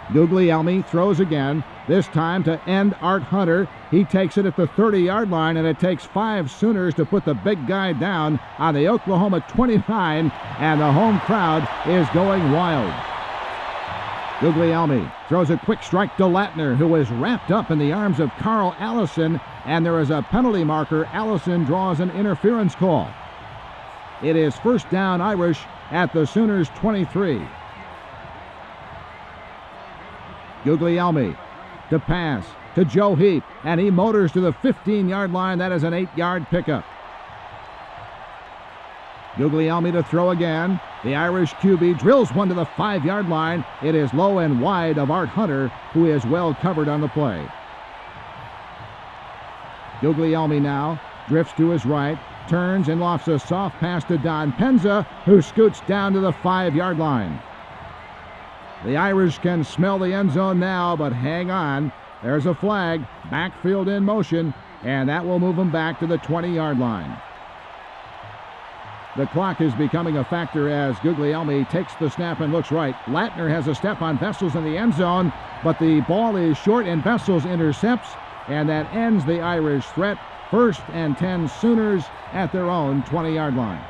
Guglielmi throws again, this time to end Art Hunter. He takes it at the 30-yard line, and it takes 5 Sooners to put the big guy down on the Oklahoma 29, and the home crowd is going wild. Guglielmi throws a quick strike to Latner, who is wrapped up in the arms of Carl Allison, and there is a penalty marker. Allison draws an interference call. It is first down Irish at the Sooners' 23. Guglielmi to pass to Joe Heap, and he motors to the 15-yard line. That is an 8-yard pickup. Guglielmi to throw again. The Irish QB drills one to the 5-yard line. It is low and wide of Art Hunter, who is well covered on the play. Guglielmi now drifts to his right, turns and lofts a soft pass to Don Penza, who scoots down to the 5-yard line. The Irish can smell the end zone now, but hang on. There's a flag, backfield in motion, and that will move them back to the 20-yard line. The clock is becoming a factor as Guglielmi takes the snap and looks right. Latner has a step on Vessels in the end zone, but the ball is short and Vessels intercepts, and that ends the Irish threat. 1st and 10 Sooners at their own 20-yard line.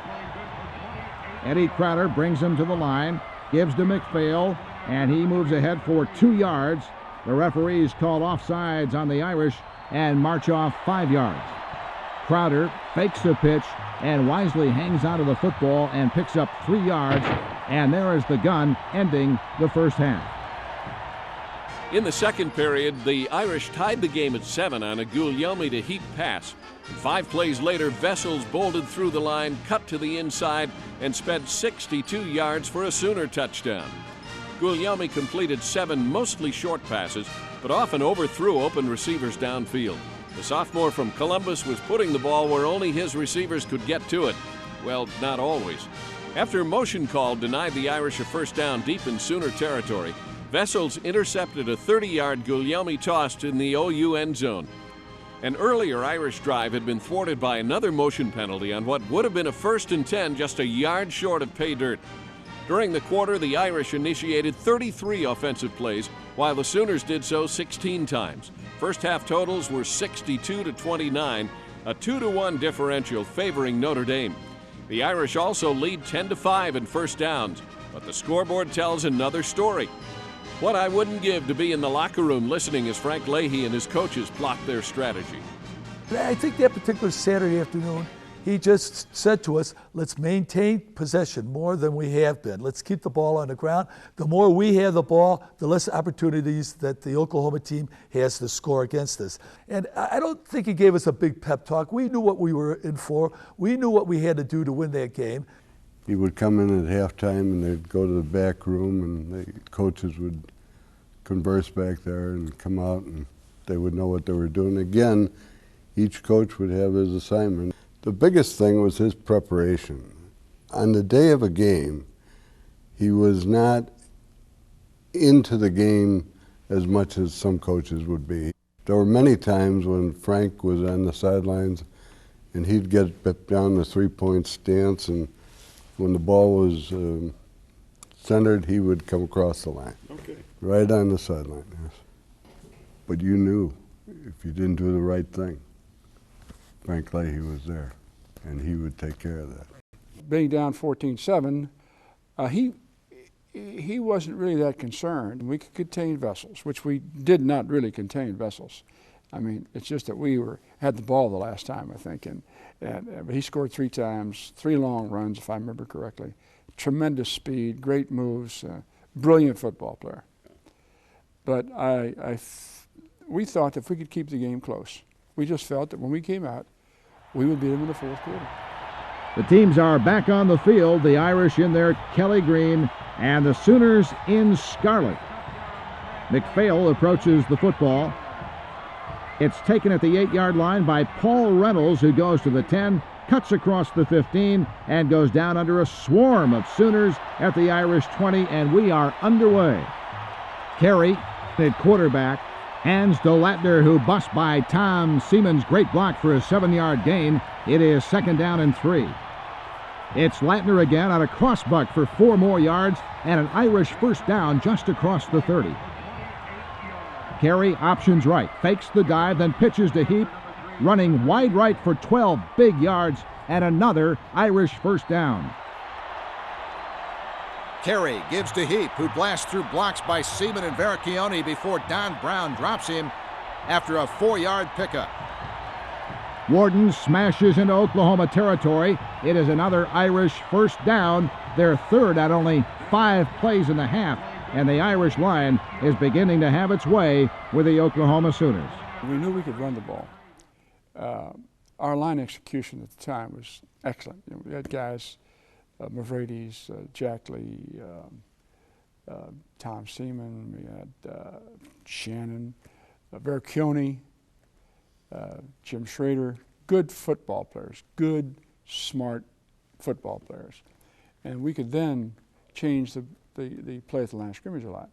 Eddie Crowder brings him to the line, gives to McPhail, and he moves ahead for 2 yards. The referees call offsides on the Irish and march off 5 yards. Crowder fakes the pitch and wisely hangs onto the football and picks up 3 yards, and there is the gun ending the first half. In the second period, the Irish tied the game at 7 on a Guglielmi to Heap pass. 5 plays later, Vessels bolted through the line, cut to the inside, and sped 62 yards for a Sooner touchdown. Guglielmi completed 7 mostly short passes, but often overthrew open receivers downfield. The sophomore from Columbus was putting the ball where only his receivers could get to it. Well, not always. After a motion call denied the Irish a first down deep in Sooner territory, Vessels intercepted a 30-yard Guglielmi toss in the OU end zone. An earlier Irish drive had been thwarted by another motion penalty on what would have been a 1st and 10 just a yard short of pay dirt. During the quarter, the Irish initiated 33 offensive plays, while the Sooners did so 16 times. First half totals were 62-29, a 2-1 differential favoring Notre Dame. The Irish also lead 10-5 in first downs, but the scoreboard tells another story. What I wouldn't give to be in the locker room listening as Frank Leahy and his coaches plot their strategy. I think that particular Saturday afternoon, He just said to us, let's maintain possession more than we have been. Let's keep the ball on the ground. The more we have the ball, the less opportunities that the Oklahoma team has to score against us. And I don't think he gave us a big pep talk. We knew what we were in for. We knew what we had to do to win that game. He would come in at halftime and they'd go to the back room and the coaches would converse back there and come out and they would know what they were doing. Again, each coach would have his assignment. The biggest thing was his preparation. On the day of a game, he was not into the game as much as some coaches would be. There were many times when Frank was on the sidelines and he'd get down the three-point stance, and when the ball was centered, he would come across the line. Okay. Right on the sideline, yes. But you knew if you didn't do the right thing, Frank Leahy was there, and he would take care of that. Being down 14-7, he wasn't really that concerned. We could contain vessels, which we did not really contain vessels. I mean, it's just that we had the ball the last time, I think, but he scored 3 times, 3 long runs, if I remember correctly. Tremendous speed, great moves, brilliant football player. But we thought if we could keep the game close, we just felt that when we came out, we would beat them in the fourth quarter. The teams are back on the field, the Irish in their Kelly green and the Sooners in scarlet. McPhail approaches the football. It's taken at the 8-yard line by Paul Reynolds, who goes to the 10, cuts across the 15, and goes down under a swarm of Sooners at the Irish 20, and we are underway. Carey at quarterback. Hands to Latner, who busts by Tom Seaman's great block for a 7-yard gain. It is 2nd down and 3. It's Latner again on a crossbuck for 4 more yards and an Irish first down just across the 30. Carey options right, fakes the dive, then pitches to Heap, running wide right for 12 big yards and another Irish first down. Carey gives to Heap, who blasts through blocks by Seaman and Veracchione before Don Brown drops him after a 4-yard pickup. Warden smashes into Oklahoma territory. It is another Irish first down, their third at only 5 plays in the half, and the Irish line is beginning to have its way with the Oklahoma Sooners. We knew we could run the ball. Our line execution at the time was excellent. You know, we had guys, Mavrides, Jack Lee, Tom Seaman, we had Shannon, Veracchione, Jim Schrader, good football players, good, smart football players. And we could then change the play at the line of scrimmage a lot.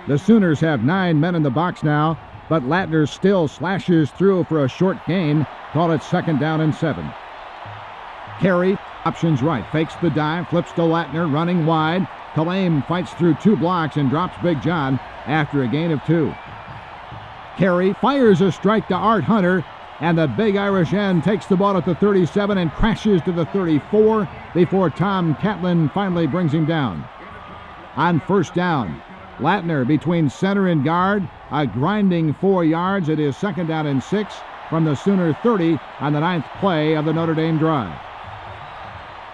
The Sooners have 9 men in the box now, but Latner still slashes through for a short gain. Call it 2nd down and 7. Carey options right, fakes the dive, flips to Latner, running wide. Kalame fights through 2 blocks and drops Big John after a gain of 2. Carey fires a strike to Art Hunter, and the big Irish end takes the ball at the 37 and crashes to the 34 before Tom Catlin finally brings him down. On first down, Latner between center and guard, a grinding 4 yards. It is 2nd down and 6 from the Sooner 30 on the 9th play of the Notre Dame drive.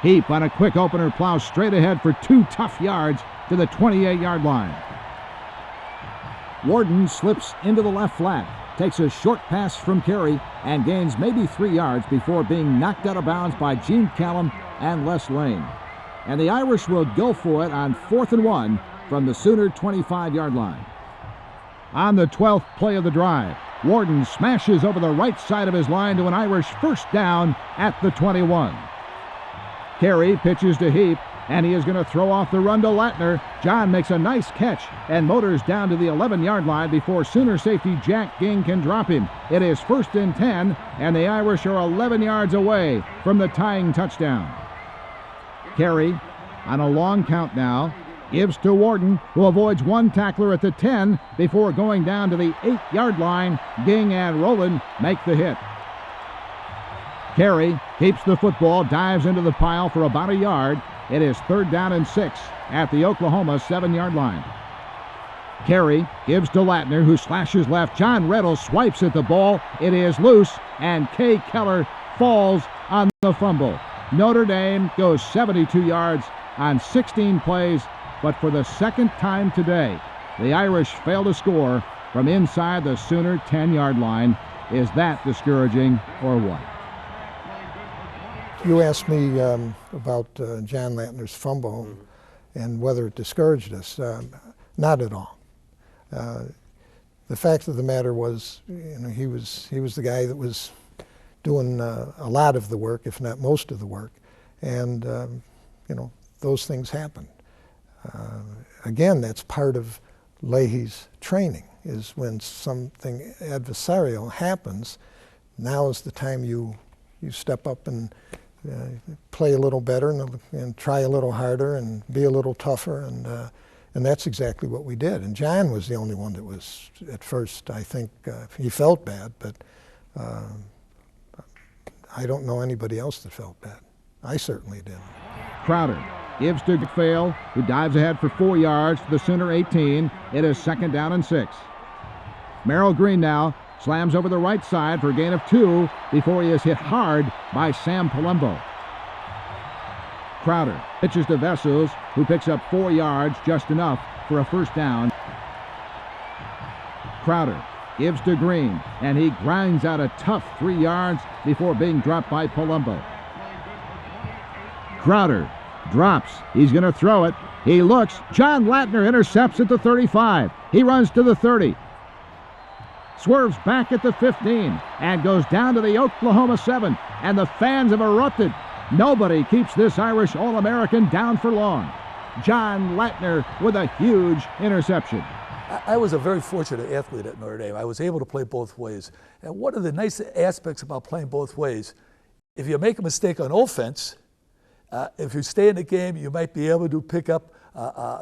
Heap on a quick opener plows straight ahead for 2 tough yards to the 28-yard line. Warden slips into the left flat, takes a short pass from Carey, and gains maybe 3 yards before being knocked out of bounds by Gene Callum and Les Lane. And the Irish will go for it on 4th and 1 from the Sooner 25-yard line. On the 12th play of the drive, Warden smashes over the right side of his line to an Irish first down at the 21. Carey pitches to Heap, and he is going to throw off the run to Latner. John makes a nice catch and motors down to the 11-yard line before Sooner safety Jack Ging can drop him. It is 1st and 10, and the Irish are 11 yards away from the tying touchdown. Carey, on a long count now, gives to Warden, who avoids 1 tackler at the 10 before going down to the 8-yard line. Ging and Rowland make the hit. Carey keeps the football, dives into the pile for about a yard. It is 3rd down and 6 at the Oklahoma 7-yard line. Carey gives to Latner, who slashes left. John Reynolds swipes at the ball. It is loose, and Kay Keller falls on the fumble. Notre Dame goes 72 yards on 16 plays, but for the second time today, the Irish fail to score from inside the Sooner 10-yard line. Is that discouraging or what? You asked me about John Latner's fumble and whether it discouraged us. Not at all. The fact of the matter was, he was the guy that was doing a lot of the work, if not most of the work, and those things happen. Again, that's part of Leahy's training, is when something adversarial happens, now is the time you step up and play a little better and try a little harder and be a little tougher, and that's exactly what we did. And John was the only one that was, at first, I think, he felt bad, but I don't know anybody else that felt bad. I certainly didn't. Crowder gives to McPhail, who dives ahead for 4 yards to the Sooner 18. It is 2nd down and 6. Merrill Green now slams over the right side for a gain of 2 before he is hit hard by Sam Palumbo. Crowder pitches to Vessels, who picks up 4 yards, just enough for a first down. Crowder gives to Green, and he grinds out a tough 3 yards before being dropped by Palumbo. Crowder drops. He's going to throw it. He looks. John Latner intercepts at the 35. He runs to the 30. Swerves back at the 15 and goes down to the Oklahoma 7. And the fans have erupted. Nobody keeps this Irish All-American down for long. John Latner with a huge interception. I was a very fortunate athlete at Notre Dame. I was able to play both ways. And one of the nice aspects about playing both ways, if you make a mistake on offense, if you stay in the game, you might be able to pick up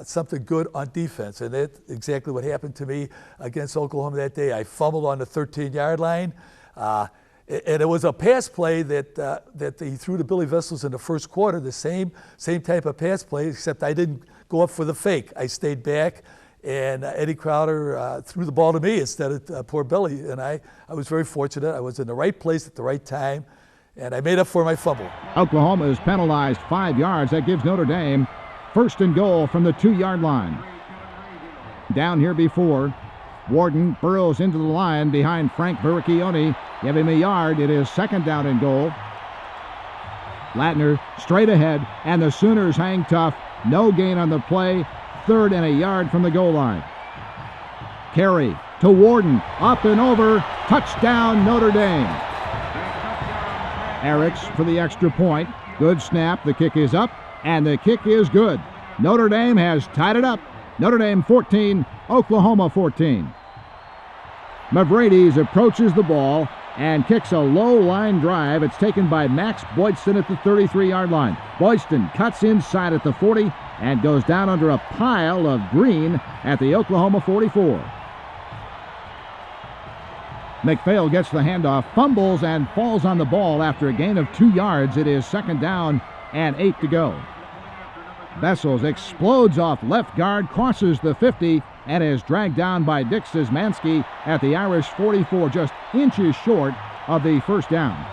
something good on defense. And that's exactly what happened to me against Oklahoma that day. I fumbled on the 13-yard line. And it was a pass play that he threw to Billy Vessels in the first quarter, the same type of pass play, except I didn't go up for the fake. I stayed back, and Eddie Crowder threw the ball to me instead of poor Billy. And I was very fortunate. I was in the right place at the right time, and I made up for my fumble. Oklahoma is penalized 5 yards. That gives Notre Dame 1st and goal from the 2-yard line. Down here before, Warden burrows into the line behind Frank Baricchione. Give him a yard. It is 2nd down and goal. Latner straight ahead, and the Sooners hang tough. No gain on the play. 3rd and a yard from the goal line. Carey to Warden. Up and over. Touchdown, Notre Dame. Eriks for the extra point. Good snap. The kick is up, and the kick is good. Notre Dame has tied it up. Notre Dame 14, Oklahoma 14. Mavrides approaches the ball and kicks a low line drive. It's taken by Max Boydston at the 33-yard line. Boydston cuts inside at the 40 and goes down under a pile of green at the Oklahoma 44. McPhail gets the handoff, fumbles, and falls on the ball after a gain of 2 yards. It is 2nd down and 8 to go. Vessels explodes off left guard, crosses the 50, and is dragged down by Dick Szymanski at the Irish 44, just inches short of the first down.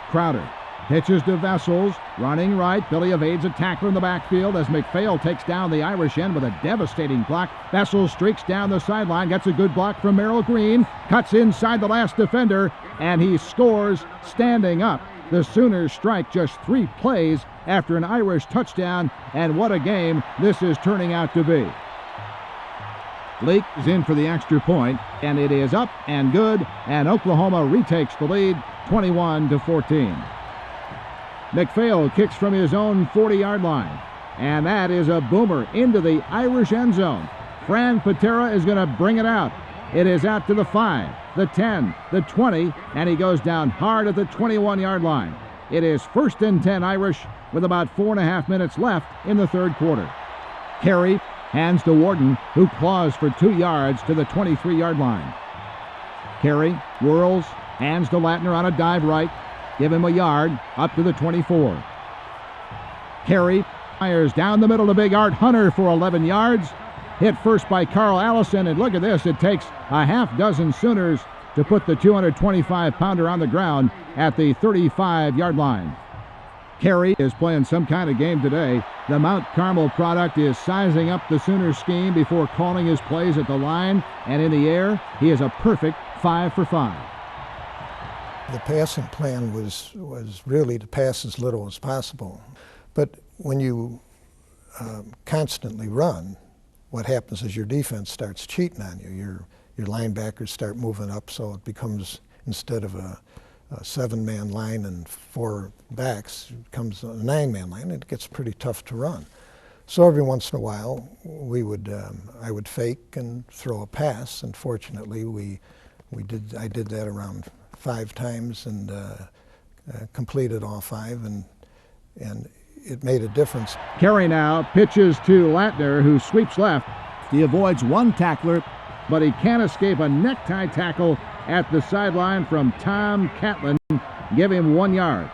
Crowder pitches to Vessels, running right. Billy evades a tackler in the backfield as McPhail takes down the Irish end with a devastating block. Vessels streaks down the sideline, gets a good block from Merrill Green, cuts inside the last defender, and he scores standing up. The Sooners strike just 3 plays after an Irish touchdown, and what a game this is turning out to be. Leak is in for the extra point, and it is up and good, and Oklahoma retakes the lead 21-14. McPhail kicks from his own 40-yard line, and that is a boomer into the Irish end zone. Fran Patera is going to bring it out. It is out to the 5, the 10, the 20, and he goes down hard at the 21-yard line. It is 1st and 10 Irish with about 4.5 minutes left in the 3rd quarter. Carey hands to Warden, who claws for 2 yards to the 23-yard line. Carey whirls, hands to Latner on a dive right. Give him a yard, up to the 24. Carey fires down the middle to big Art Hunter for 11 yards. Hit first by Carl Allison, and look at this. It takes a half dozen Sooners to put the 225-pounder on the ground at the 35-yard line. Carey is playing some kind of game today. The Mount Carmel product is sizing up the Sooners scheme before calling his plays at the line and in the air. He is a perfect 5 for 5. The passing plan was really to pass as little as possible. But when you constantly run, what happens is your defense starts cheating on you. Your linebackers start moving up, so it becomes, instead of a 7-man line and 4 backs, it becomes a 9-man line, and it gets pretty tough to run. So every once in a while, I would fake and throw a pass, and fortunately I did that around 5 times and completed all 5, and it made a difference. Carey now pitches to Latner, who sweeps left. He avoids one tackler, but he can't escape a necktie tackle at the sideline from Tom Catlin. Give him 1 yard.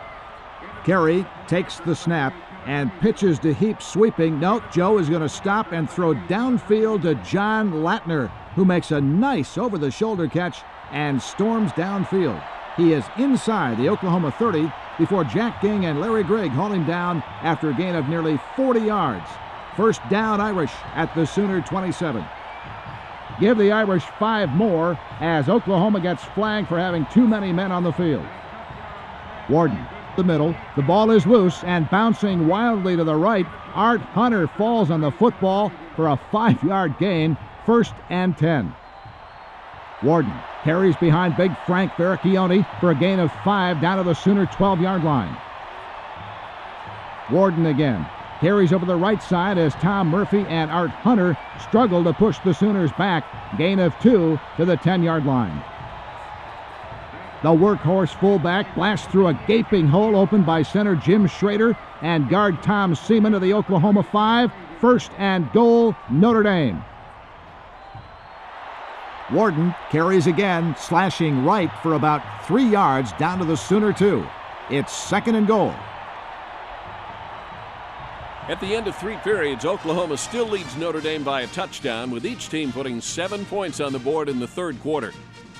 Carey takes the snap and pitches to Heap sweeping. No, Joe is going to stop and throw downfield to John Latner, who makes a nice over-the-shoulder catch and storms downfield. He is inside the Oklahoma 30 before Jack Ging and Larry Grigg haul him down after a gain of nearly 40 yards. First down Irish at the Sooner 27. Give the Irish 5 more as Oklahoma gets flagged for having too many men on the field. Warden, the middle. The ball is loose and bouncing wildly to the right. Art Hunter falls on the football for a 5-yard gain. 1st and 10. Warden carries behind big Frank Veracchione for a gain of 5 down to the Sooner 12-yard line. Warden again carries over the right side as Tom Murphy and Art Hunter struggle to push the Sooners back. Gain of 2 to the 10-yard line. The workhorse fullback blasts through a gaping hole opened by center Jim Schrader and guard Tom Seaman to the Oklahoma 5. 1st and goal, Notre Dame. Warden carries again, slashing right for about 3 yards down to the Sooner 2. It's 2nd and goal. At the end of 3 periods, Oklahoma still leads Notre Dame by a touchdown, with each team putting 7 points on the board in the 3rd quarter.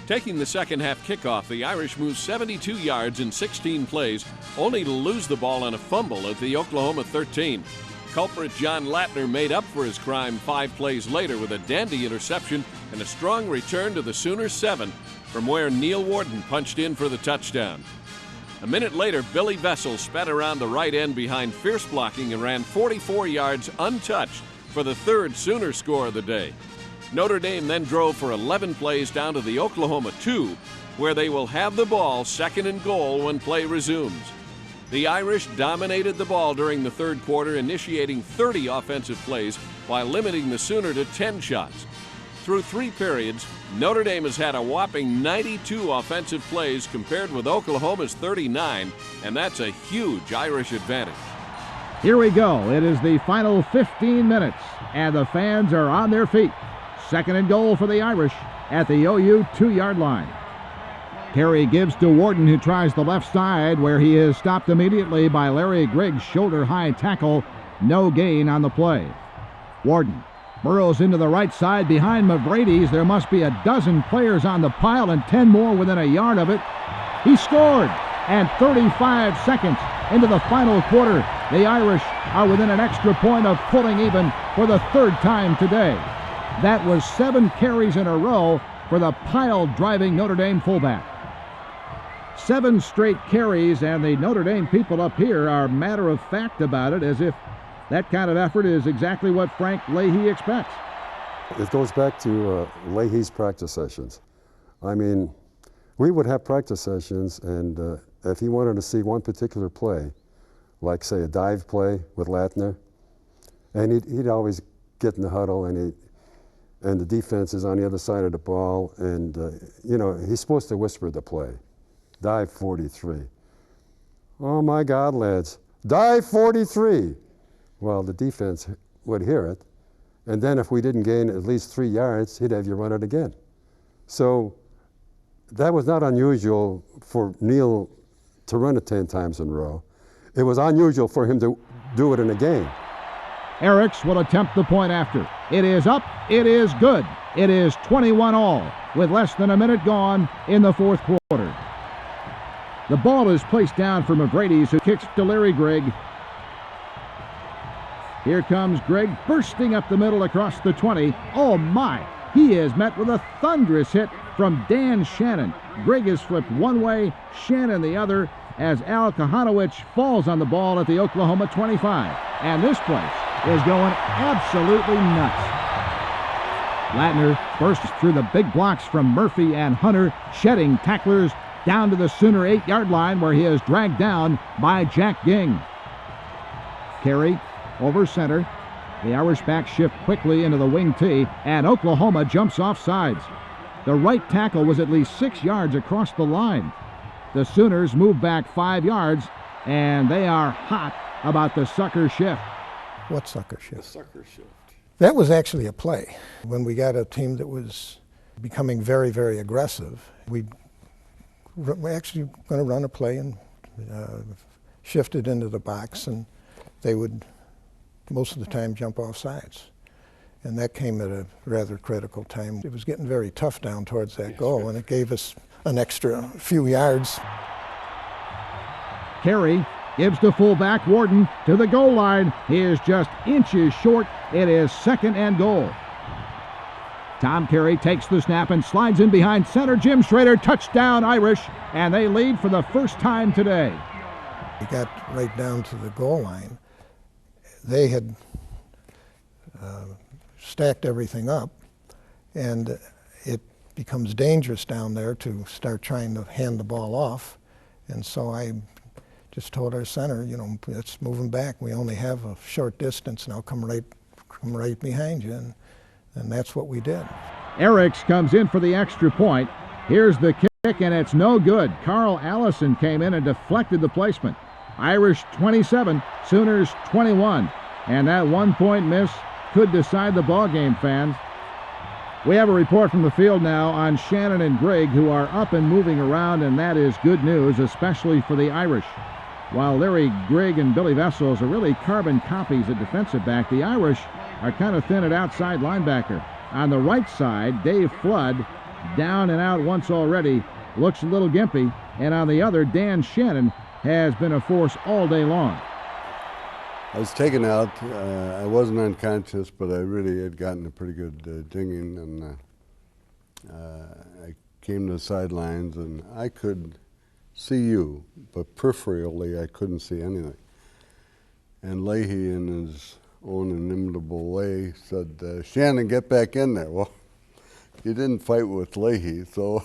Taking the second-half kickoff, the Irish move 72 yards in 16 plays, only to lose the ball on a fumble at the Oklahoma 13. Culprit John Latner made up for his crime 5 plays later with a dandy interception and a strong return to the Sooner 7, from where Neil Warden punched in for the touchdown. A minute later, Billy Vessel sped around the right end behind fierce blocking and ran 44 yards untouched for the 3rd Sooner score of the day. Notre Dame then drove for 11 plays down to the Oklahoma 2, where they will have the ball 2nd and goal when play resumes. The Irish dominated the ball during the 3rd quarter, initiating 30 offensive plays while limiting the Sooner to 10 shots. Through 3 periods, Notre Dame has had a whopping 92 offensive plays compared with Oklahoma's 39, and that's a huge Irish advantage. Here we go. It is the final 15 minutes, and the fans are on their feet. 2nd and goal for the Irish at the OU 2-yard line. Carey gives to Warden, who tries the left side, where he is stopped immediately by Larry Grigg's shoulder-high tackle. No gain on the play. Warden burrows into the right side behind Mavrides. There must be a dozen players on the pile and 10 more within a yard of it. He scored, and 35 seconds into the final quarter, the Irish are within an extra point of pulling even for the 3rd time today. That was 7 carries in a row for the pile-driving Notre Dame fullback. 7 straight carries, and the Notre Dame people up here are matter-of-fact about it, as if that kind of effort is exactly what Frank Leahy expects. It goes back to Leahy's practice sessions. I mean, we would have practice sessions, and if he wanted to see one particular play, like, say, a dive play with Latner, and he'd always get in the huddle, and the defense is on the other side of the ball, and, you know, he's supposed to whisper the play. Dive 43. Oh, my God, lads. Dive 43. Well, the defense would hear it, and then if we didn't gain at least 3 yards, he'd have you run it again. So that was not unusual for Neil to run it 10 times in a row. It was unusual for him to do it in a game. Eriks will attempt the point after. It is up. It is good. It is 21-all with less than a minute gone in the fourth quarter. The ball is placed down for Mavrides, who kicks to Larry Grigg. Here comes Grigg bursting up the middle across the 20. Oh my! He is met with a thunderous hit from Dan Shannon. Grigg is flipped one way, Shannon the other, as Al Kahanowicz falls on the ball at the Oklahoma 25. And this place is going absolutely nuts. Latner bursts through the big blocks from Murphy and Hunter, shedding tacklers down to the Sooner 8-yard line, where he is dragged down by Jack Ging. Carey over center. The Irish back shift quickly into the wing T, and Oklahoma jumps off sides. The right tackle was at least 6 yards across the line. The Sooners move back 5 yards, and they are hot about the sucker shift. What sucker shift? The sucker shift. That was actually a play. When we got a team that was becoming very, very aggressive, we're actually going to run a play and shift it into the box, and they would most of the time jump off sides. And that came at a rather critical time. It was getting very tough down towards that goal, and it gave us an extra few yards. Carey gives to fullback Warden to the goal line. He is just inches short. It is 2nd and goal. Tom Carey takes the snap and slides in behind center. Jim Schrader, touchdown Irish, and they lead for the first time today. We got right down to the goal line. They had stacked everything up, and it becomes dangerous down there to start trying to hand the ball off. And so I just told our center, you know, let's move them back. We only have a short distance, and I'll come right behind you. And that's what we did. Eriks comes in for the extra point. Here's the kick, and it's no good. Carl Allison came in and deflected the placement. Irish 27, Sooners 21. And that 1-point miss could decide the ball game, fans. We have a report from the field now on Shannon and Grigg, who are up and moving around, and that is good news, especially for the Irish. While Larry Grigg and Billy Vessels are really carbon copies at defensive back, the Irish are kind of thin at outside linebacker. On the right side, Dave Flood, down and out once already, looks a little gimpy. And on the other, Dan Shannon has been a force all day long. I was taken out. I wasn't unconscious, but I really had gotten a pretty good dinging, and I came to the sidelines, and I could see you, but peripherally I couldn't see anything. And Leahy, in his own inimitable way, said, Shannon, get back in there. Well, you didn't fight with Leahy, so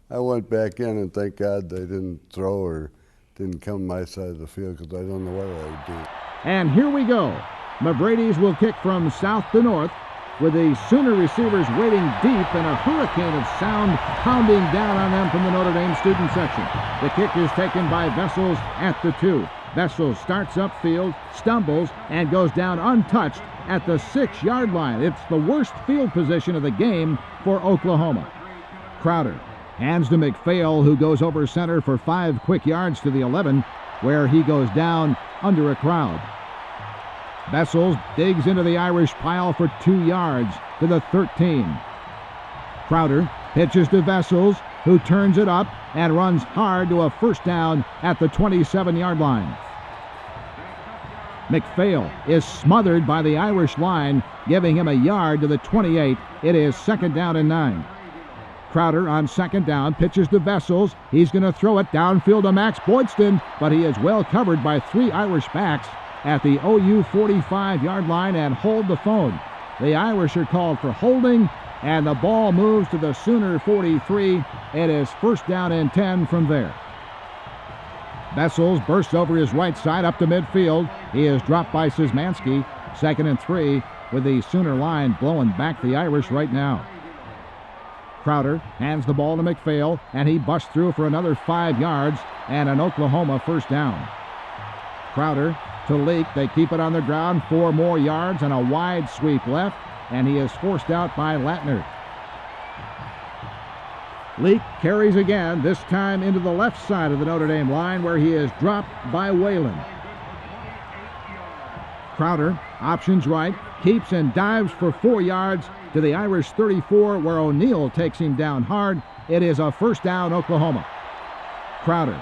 I went back in, and thank God they didn't throw or didn't come my side of the field, because I don't know what I would do. And here we go. Mavrides will kick from south to north, with the Sooner receivers waiting deep and a hurricane of sound pounding down on them from the Notre Dame student section. The kick is taken by Vessels at the 2. Vessels starts upfield, stumbles, and goes down untouched at the 6-yard line. It's the worst field position of the game for Oklahoma. Crowder hands to McPhail, who goes over center for 5 quick yards to the 11, where he goes down under a crowd. Vessels digs into the Irish pile for 2 yards to the 13. Crowder pitches to Vessels, who turns it up and runs hard to a first down at the 27-yard line. McPhail is smothered by the Irish line, giving him a yard to the 28. It is 2nd down and 9. Crowder on 2nd down pitches to Vessels. He's going to throw it downfield to Max Boydston, but he is well covered by 3 Irish backs at the OU 45-yard line and hold the phone. The Irish are called for holding, and the ball moves to the Sooner 43. It is 1st down and 10 from there. Vessels bursts over his right side up to midfield. He is dropped by Szymanski. 2nd and 3 with the Sooner line blowing back the Irish right now. Crowder hands the ball to McPhail, and he busts through for another 5 yards and an Oklahoma 1st down. Crowder to Leak. They keep it on the ground, 4 more yards and a wide sweep left, and he is forced out by Latner. Leak carries again, this time into the left side of the Notre Dame line, where he is dropped by Whalen. Crowder options right, keeps and dives for 4 yards to the Irish 34, where O'Neal takes him down hard. It is a first down, Oklahoma. Crowder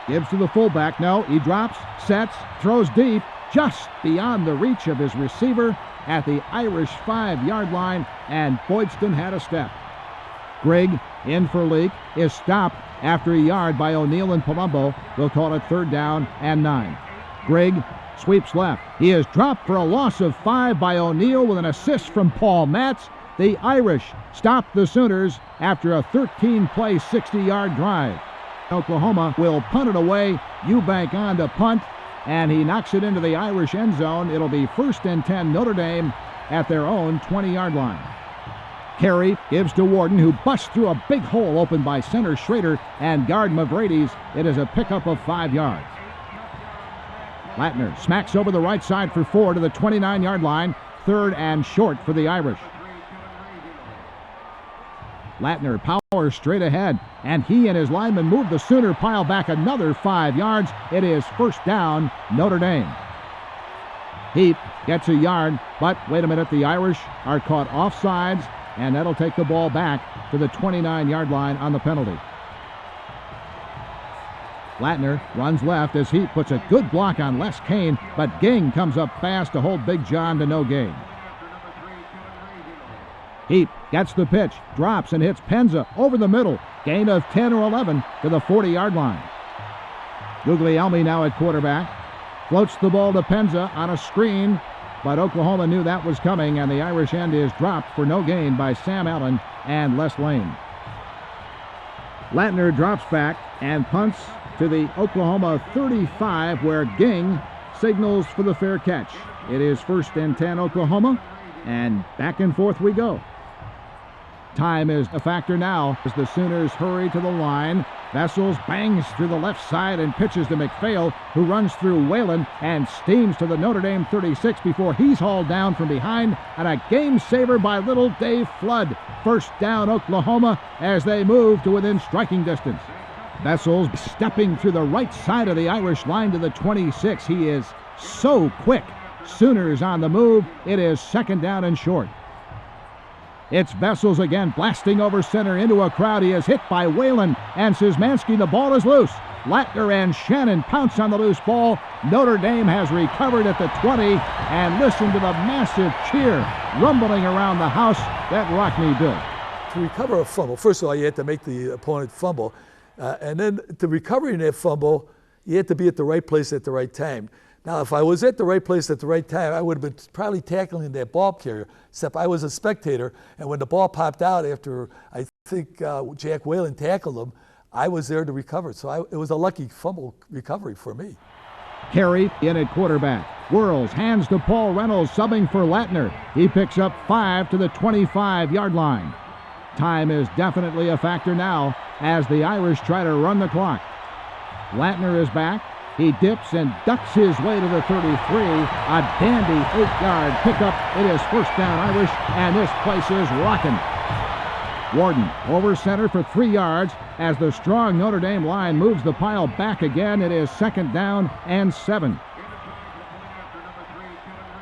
gives to the fullback. No, he drops, sets, throws deep, just beyond the reach of his receiver at the Irish 5-yard line, and Boydston had a step. Grigg in for Leak is stopped after a yard by O'Neal and Palumbo. We'll call it 3rd down and 9. Grigg sweeps left. He is dropped for a loss of 5 by O'Neal with an assist from Paul Matz. The Irish stop the Sooners after a 13-play, 60-yard drive. Oklahoma will punt it away. Eubank on to punt, and he knocks it into the Irish end zone. It'll be 1st and 10 Notre Dame at their own 20-yard line. Carey gives to Warden, who busts through a big hole opened by center Schrader and guard Mavridis. It is a pickup of 5 yards. Latner smacks over the right side for 4 to the 29-yard line. 3rd and short for the Irish. Latner powers straight ahead, and he and his linemen move the Sooner pile back another 5 yards. It is 1st down, Notre Dame. Heap gets a yard, but wait a minute, the Irish are caught offsides, and that'll take the ball back to the 29-yard line on the penalty. Latner runs left as Heap puts a good block on Les Kane, but Ging comes up fast to hold Big John to no gain. Heap gets the pitch, drops and hits Penza over the middle. Gain of 10 or 11 to the 40-yard line. Guglielmi now at quarterback. Floats the ball to Penza on a screen, but Oklahoma knew that was coming, and the Irish end is dropped for no gain by Sam Allen and Les Lane. Latner drops back and punts to the Oklahoma 35, where Ging signals for the fair catch. It is 1st and 10 Oklahoma, and back and forth we go. Time is a factor now as the Sooners hurry to the line. Vessels bangs through the left side and pitches to McPhail, who runs through Whalen and steams to the Notre Dame 36 before he's hauled down from behind, and a game saver by little Dave Flood. 1st down Oklahoma as they move to within striking distance. Vessels stepping through the right side of the Irish line to the 26. He is so quick. Sooners on the move. It is 2nd down and short. It's Vessels again, blasting over center into a crowd. He is hit by Whalen and Szymanski. The ball is loose. Latner and Shannon pounce on the loose ball. Notre Dame has recovered at the 20, and listen to the massive cheer rumbling around the house that Rockne built. To recover a fumble, first of all, you had to make the opponent fumble. And then to recovering that fumble, you had to be at the right place at the right time. Now, if I was at the right place at the right time, I would have been probably tackling that ball carrier, except I was a spectator, and when the ball popped out after, I think, Jack Whalen tackled him, I was there to recover. So it was a lucky fumble recovery for me. Carey in at quarterback. Whirls, hands to Paul Reynolds, subbing for Latner. He picks up 5 to the 25-yard line. Time is definitely a factor now as the Irish try to run the clock. Latner is back. He dips and ducks his way to the 33. A dandy 8-yard pickup. It is 1st down Irish, and this place is rocking. Warden over center for 3 yards as the strong Notre Dame line moves the pile back again. It is 2nd down and 7.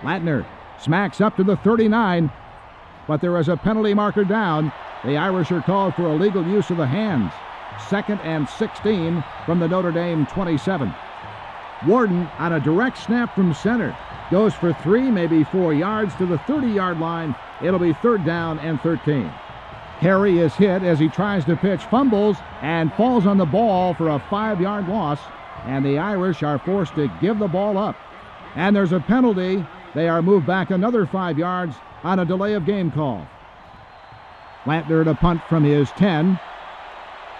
Latner smacks up to the 39, but there is a penalty marker down. The Irish are called for illegal use of the hands. 2nd and 16 from the Notre Dame 27. Warden on a direct snap from center goes for 3, maybe 4 yards to the 30-yard line. It'll be 3rd down and 13. Carey is hit as he tries to pitch, fumbles, and falls on the ball for a 5-yard loss, and the Irish are forced to give the ball up. And there's a penalty. They are moved back another 5 yards on a delay of game call. Latner to punt from his 10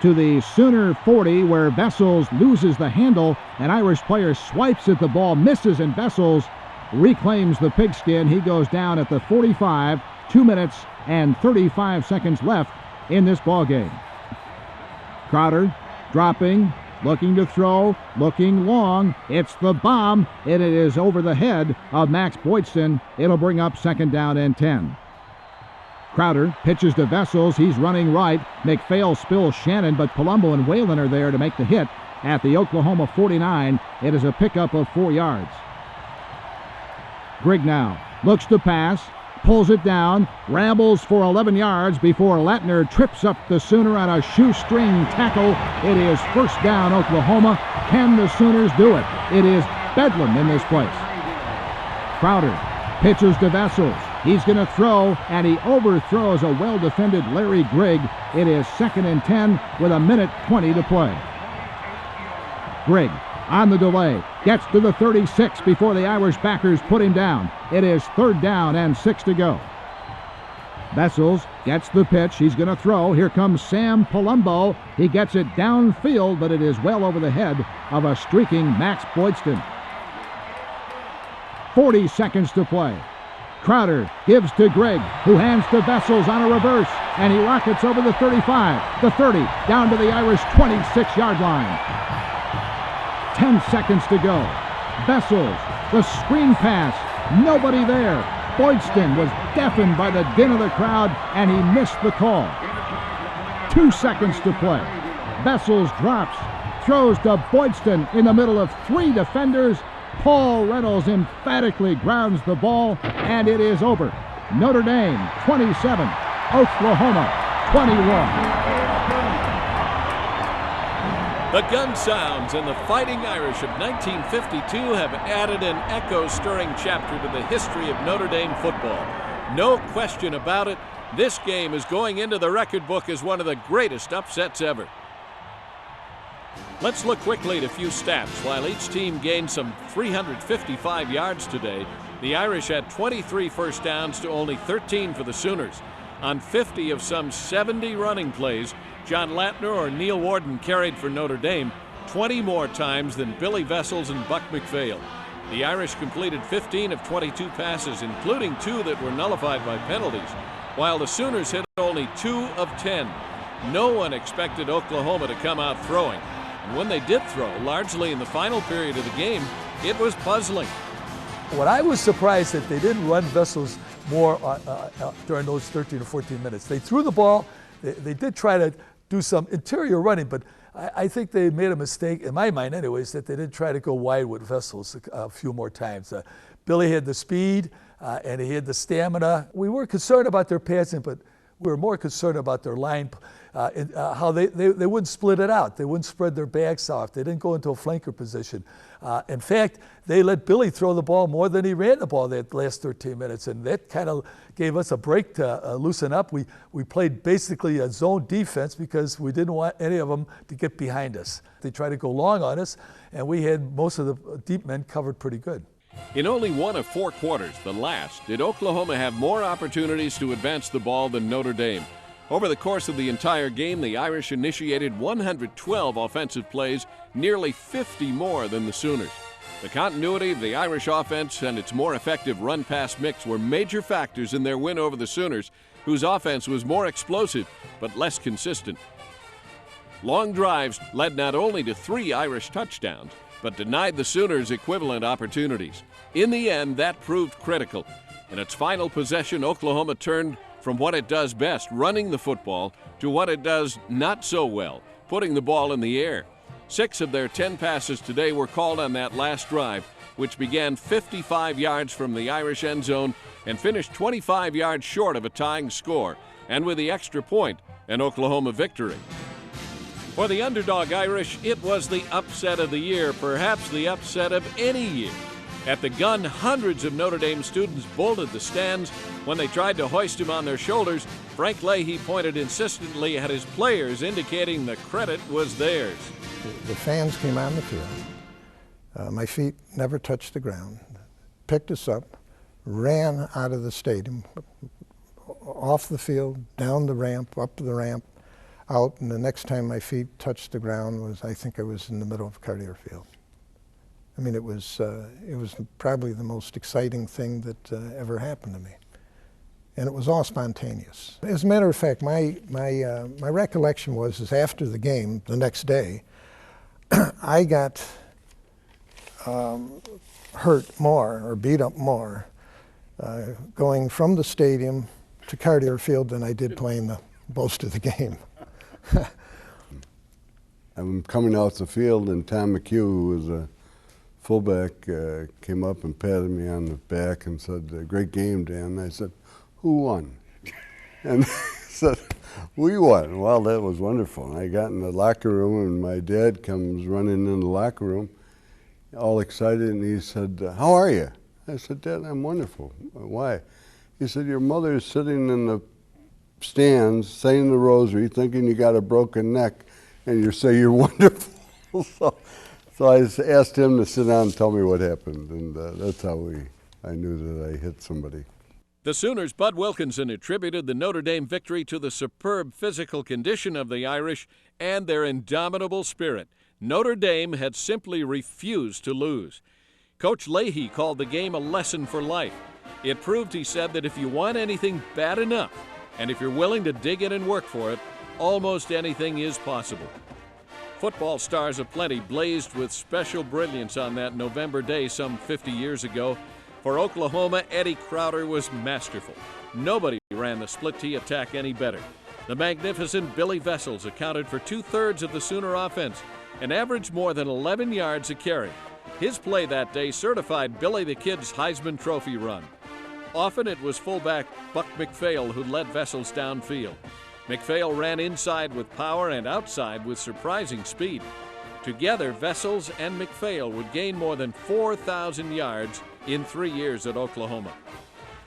to the Sooner 40, where Vessels loses the handle. An Irish player swipes at the ball, misses, and Vessels reclaims the pigskin. He goes down at the 45. 2 minutes and 35 seconds left in this ball game. Crowder dropping, looking to throw, looking long. It's the bomb, and it is over the head of Max Boydston. It'll bring up 2nd down and 10. Crowder pitches to Vessels. He's running right. McPhail spills Shannon, but Palumbo and Whalen are there to make the hit at the Oklahoma 49. It is a pickup of 4 yards. Grigg now looks to pass, pulls it down, rambles for 11 yards before Latner trips up the Sooner on a shoestring tackle. It is first down, Oklahoma. Can the Sooners do it? It is bedlam in this place. Crowder pitches to Vessels. He's going to throw, and he overthrows a well-defended Larry Grigg. It is 2nd and 10 with 1:20 to play. Grigg on the delay, gets to the 36 before the Irish backers put him down. It is 3rd down and 6 to go. Vessels gets the pitch. He's going to throw. Here comes Sam Palumbo. He gets it downfield, but it is well over the head of a streaking Max Boydston. 40 seconds to play. Crowder gives to Grigg, who hands to Vessels on a reverse, and he rockets over the 35, the 30, down to the Irish 26-yard line. 10 seconds to go. Vessels, the screen pass, nobody there. Boydston was deafened by the din of the crowd, and he missed the call. 2 seconds to play. Vessels drops, throws to Boydston in the middle of 3 defenders. Paul Reynolds emphatically grounds the ball, and it is over. Notre Dame 27, Oklahoma 21. The gun sounds and the Fighting Irish of 1952 have added an echo-stirring chapter to the history of Notre Dame football. No question about it, this game is going into the record book as one of the greatest upsets ever. Let's look quickly at a few stats. While each team gained some 355 yards today, the Irish had 23 first downs to only 13 for the Sooners. On 50 of some 70 running plays, John Latner or Neil Warden carried for Notre Dame 20 more times than Billy Vessels and Buck McPhail. The Irish completed 15 of 22 passes, including 2 that were nullified by penalties, while the Sooners hit only 2 of 10. No one expected Oklahoma to come out throwing, and when they did throw, largely in the final period of the game, it was puzzling. What I was surprised that they didn't run Vessels more during those 13 or 14 minutes. They threw the ball. They did try to do some interior running, but I think they made a mistake, in my mind anyways, that they didn't try to go wide with Vessels a few more times. Billy had the speed and he had the stamina. We were concerned about their passing, but we were more concerned about their line, how they wouldn't split it out. They wouldn't spread their backs off. They didn't go into a flanker position. In fact, they let Billy throw the ball more than he ran the ball that last 13 minutes, and that kind of gave us a break to loosen up. We played basically a zone defense because we didn't want any of them to get behind us. They tried to go long on us, and we had most of the deep men covered pretty good. In only 1 of 4 quarters, the last, did Oklahoma have more opportunities to advance the ball than Notre Dame. Over the course of the entire game, the Irish initiated 112 offensive plays, nearly 50 more than the Sooners. The continuity of the Irish offense and its more effective run-pass mix were major factors in their win over the Sooners, whose offense was more explosive but less consistent. Long drives led not only to 3 Irish touchdowns, but denied the Sooners equivalent opportunities. In the end, that proved critical. In its final possession, Oklahoma turned from what it does best, running the football, to what it does not so well, putting the ball in the air. 6 of their 10 passes today were called on that last drive, which began 55 yards from the Irish end zone and finished 25 yards short of a tying score, and with the extra point, an Oklahoma victory. For the underdog Irish, it was the upset of the year, perhaps the upset of any year. At the gun, hundreds of Notre Dame students bolted the stands. When they tried to hoist him on their shoulders, Frank Leahy pointed insistently at his players, indicating the credit was theirs. The fans came on the field. My feet never touched the ground. Picked us up, ran out of the stadium, off the field, down the ramp, up the ramp, out, and the next time my feet touched the ground was, I think I was in the middle of Cartier Field. I mean, it was probably the most exciting thing that ever happened to me. And it was all spontaneous. As a matter of fact, my recollection was after the game, the next day, I got hurt more, or beat up more, going from the stadium to Cartier Field than I did playing most of the game. I'm coming off the field, and Tom McHugh, who was a fullback came up and patted me on the back and said, "Great game, Dan." And I said, "Who won?" And he said, "We won." Well, that was wonderful. And I got in the locker room, and my dad comes running in the locker room, all excited, and he said, "How are you?" I said, "Dad, I'm wonderful." "Why?" He said, "Your mother is sitting in the stands saying the rosary, thinking you got a broken neck, and you say you're wonderful." So I asked him to sit down and tell me what happened, and that's how I knew that I hit somebody. The Sooners' Bud Wilkinson attributed the Notre Dame victory to the superb physical condition of the Irish and their indomitable spirit. Notre Dame had simply refused to lose. Coach Leahy called the game a lesson for life. It proved, he said, that if you want anything bad enough, and if you're willing to dig in and work for it, almost anything is possible. Football stars aplenty blazed with special brilliance on that November day some 50 years ago. For Oklahoma, Eddie Crowder was masterful. Nobody ran the split tee attack any better. The magnificent Billy Vessels accounted for 2/3 of the Sooner offense and averaged more than 11 yards a carry. His play that day certified Billy the Kid's Heisman Trophy run. Often it was fullback Buck McPhail who led Vessels downfield. McPhail ran inside with power and outside with surprising speed. Together, Vessels and McPhail would gain more than 4,000 yards in 3 years at Oklahoma.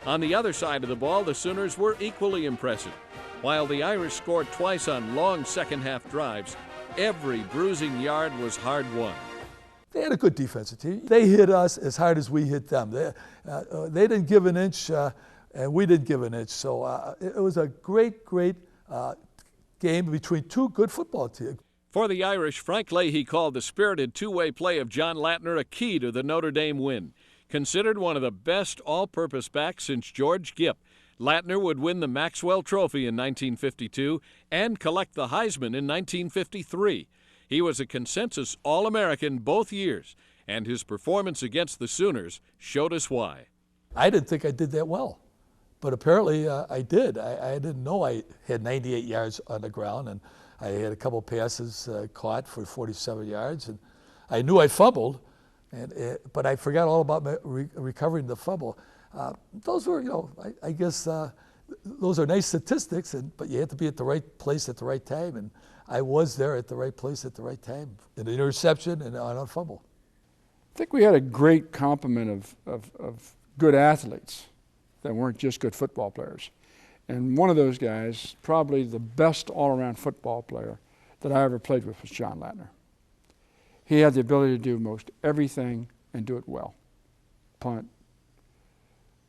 On the other side of the ball, the Sooners were equally impressive. While the Irish scored twice on long second-half drives, every bruising yard was hard-won. They had a good defensive team. They hit us as hard as we hit them. They didn't give an inch, and we didn't give an inch. So it was a great game between two good football teams. For the Irish, Frank Leahy called the spirited two-way play of John Latner a key to the Notre Dame win. Considered one of the best all-purpose backs since George Gipp, Latner would win the Maxwell Trophy in 1952 and collect the Heisman in 1953. He was a consensus All-American both years, and his performance against the Sooners showed us why. I didn't think I did that well, but apparently I did. I didn't know I had 98 yards on the ground, and I had a couple passes caught for 47 yards, and I knew I fumbled, but I forgot all about recovering the fumble. Those were, I guess those are nice statistics, but you have to be at the right place at the right time, and I was there at the right place at the right time, an interception and on a fumble. I think we had a great complement of good athletes that weren't just good football players. And one of those guys, probably the best all-around football player that I ever played with, was John Latner. He had the ability to do most everything and do it well. Punt.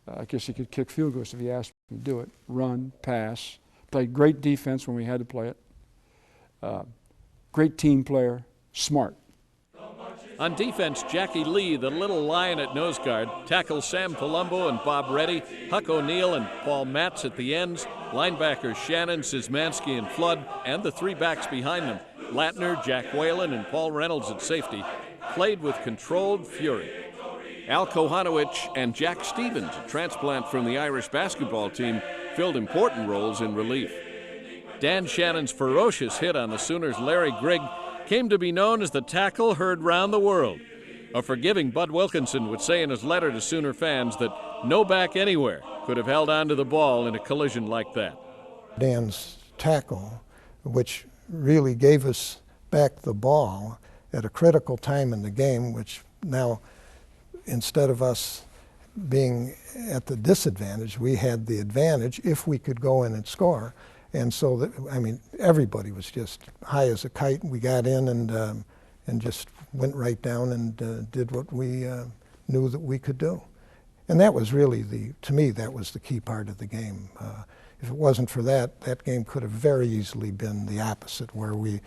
I guess he could kick field goals if he asked him to do it. Run, pass. Played great defense when we had to play it. Great team player. Smart. On defense, Jackie Lee, the little lion at nose guard, tackles Sam Palumbo and Bob Reddy, Huck O'Neill and Paul Matz at the ends, linebackers Shannon, Szymanski, and Flood, and the three backs behind them, Latner, Jack Whalen, and Paul Reynolds at safety, played with controlled fury. Al Kohanowicz and Jack Stevens, a transplant from the Irish basketball team, filled important roles in relief. Dan Shannon's ferocious hit on the Sooners' Larry Grigg came to be known as the tackle heard round the world. A forgiving Bud Wilkinson would say in his letter to Sooner fans that no back anywhere could have held on to the ball in a collision like that. Dan's tackle, which really gave us back the ball at a critical time in the game, which now, instead of us being at the disadvantage, we had the advantage if we could go in and score. And so, everybody was just high as a kite. We got in and just went right down and did what we knew that we could do. And that was really to me, that was the key part of the game. If it wasn't for that, that game could have very easily been the opposite, where we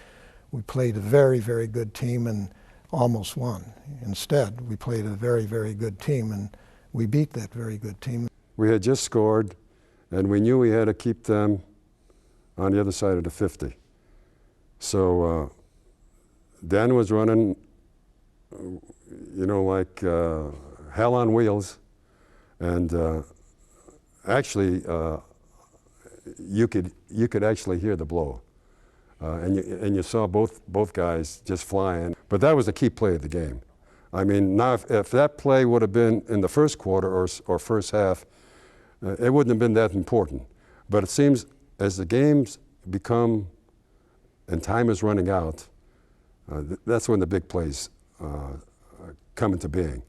played a very, very good team and almost won. Instead, we played a very, very good team, and we beat that very good team. We had just scored, and we knew we had to keep them on the other side of the 50. So Dan was running, like hell on wheels, and actually you could actually hear the blow, and you saw both guys just flying. But that was the key play of the game. I mean, now if that play would have been in the first quarter or first half, it wouldn't have been that important. But it seems as the games become and time is running out, that's when the big plays come into being.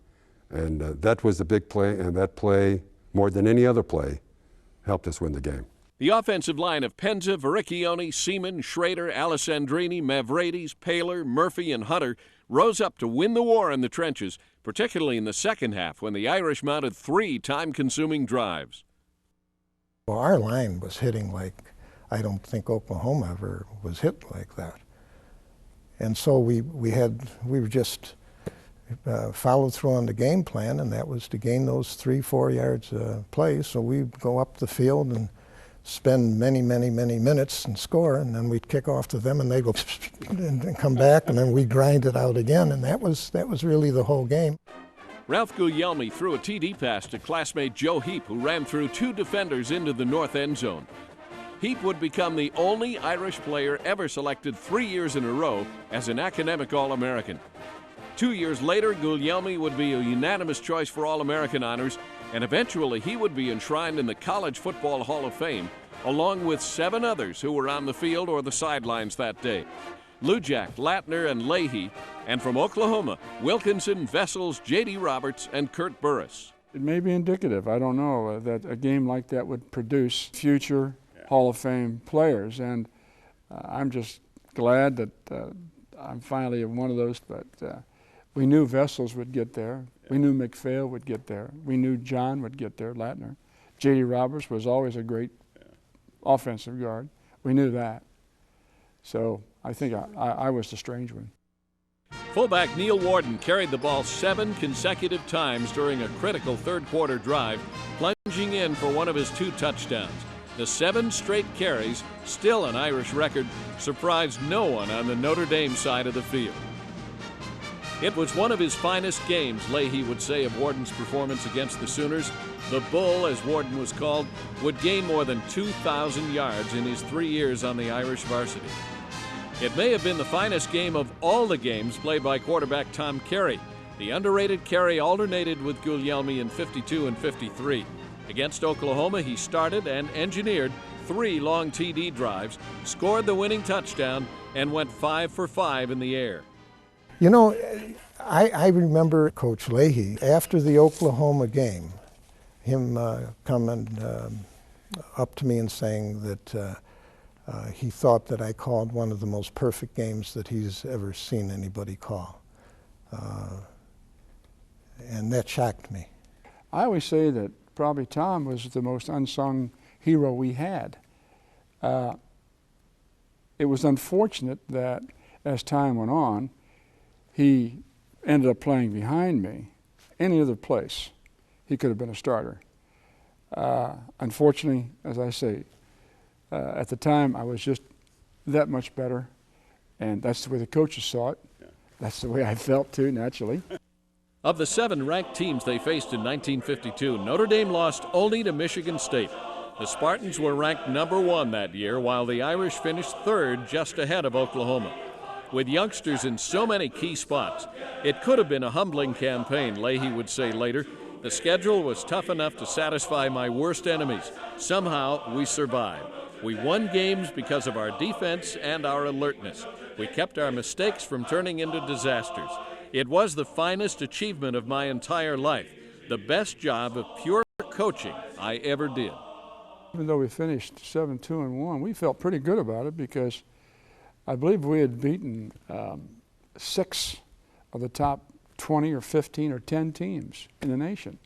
And that was the big play, and that play, more than any other play, helped us win the game. The offensive line of Penza, Vericchione, Seaman, Schrader, Alessandrini, Mavridis, Paler, Murphy, and Hunter rose up to win the war in the trenches, particularly in the second half when the Irish mounted 3 time-consuming drives. Well, our line was hitting like I don't think Oklahoma ever was hit like that. And so we were just followed through on the game plan, and that was to gain those 3-4 yards play. So we'd go up the field and spend many minutes and score, and then we'd kick off to them, and they'd go and come back, and then we'd grind it out again, and that was really the whole game. Ralph Guglielmi threw a TD pass to classmate Joe Heap, who ran through 2 defenders into the north end zone. Heap would become the only Irish player ever selected 3 years in a row as an academic All-American. 2 years later, Guglielmi would be a unanimous choice for All-American honors, and eventually he would be enshrined in the College Football Hall of Fame, along with 7 others who were on the field or the sidelines that day. Lujack, Latner, and Leahy, and from Oklahoma, Wilkinson, Vessels, J.D. Roberts, and Kurt Burris. It may be indicative, I don't know, that a game like that would produce future Hall of Fame players, and I'm just glad that I'm finally one of those, but we knew Vessels would get there. We knew McPhail would get there. We knew John would get there, Latner. J.D. Roberts was always a great offensive guard. We knew that. So I think I was the strange one. Fullback Neil Warden carried the ball 7 consecutive times during a critical third-quarter drive, plunging in for one of his 2 touchdowns. The 7 straight carries, still an Irish record, surprised no one on the Notre Dame side of the field. It was one of his finest games, Leahy would say of Warden's performance against the Sooners. The Bull, as Warden was called, would gain more than 2,000 yards in his 3 years on the Irish varsity. It may have been the finest game of all the games played by quarterback Tom Carey. The underrated Carey alternated with Guglielmi in 52 and 53. Against Oklahoma, he started and engineered 3 long TD drives, scored the winning touchdown, and went 5 for 5 in the air. You know, I remember Coach Leahy, after the Oklahoma game, him coming up to me and saying that he thought that I called one of the most perfect games that he's ever seen anybody call. And that shocked me. I always say that probably Tom was the most unsung hero we had. It was unfortunate that as time went on, he ended up playing behind me. Any other place, he could have been a starter. Unfortunately, as I say, at the time I was just that much better, and that's the way the coaches saw it. That's the way I felt too, naturally. Of the 7 ranked teams they faced in 1952, Notre Dame lost only to Michigan State. The Spartans were ranked number 1 that year, while the Irish finished 3rd, just ahead of Oklahoma. With youngsters in so many key spots, it could have been a humbling campaign, Leahy would say later. The schedule was tough enough to satisfy my worst enemies. Somehow, we survived. We won games because of our defense and our alertness. We kept our mistakes from turning into disasters. It was the finest achievement of my entire life, the best job of pure coaching I ever did. Even though we finished 7-2-1, we felt pretty good about it because I believe we had beaten 6 of the top 20 or 15 or 10 teams in the nation.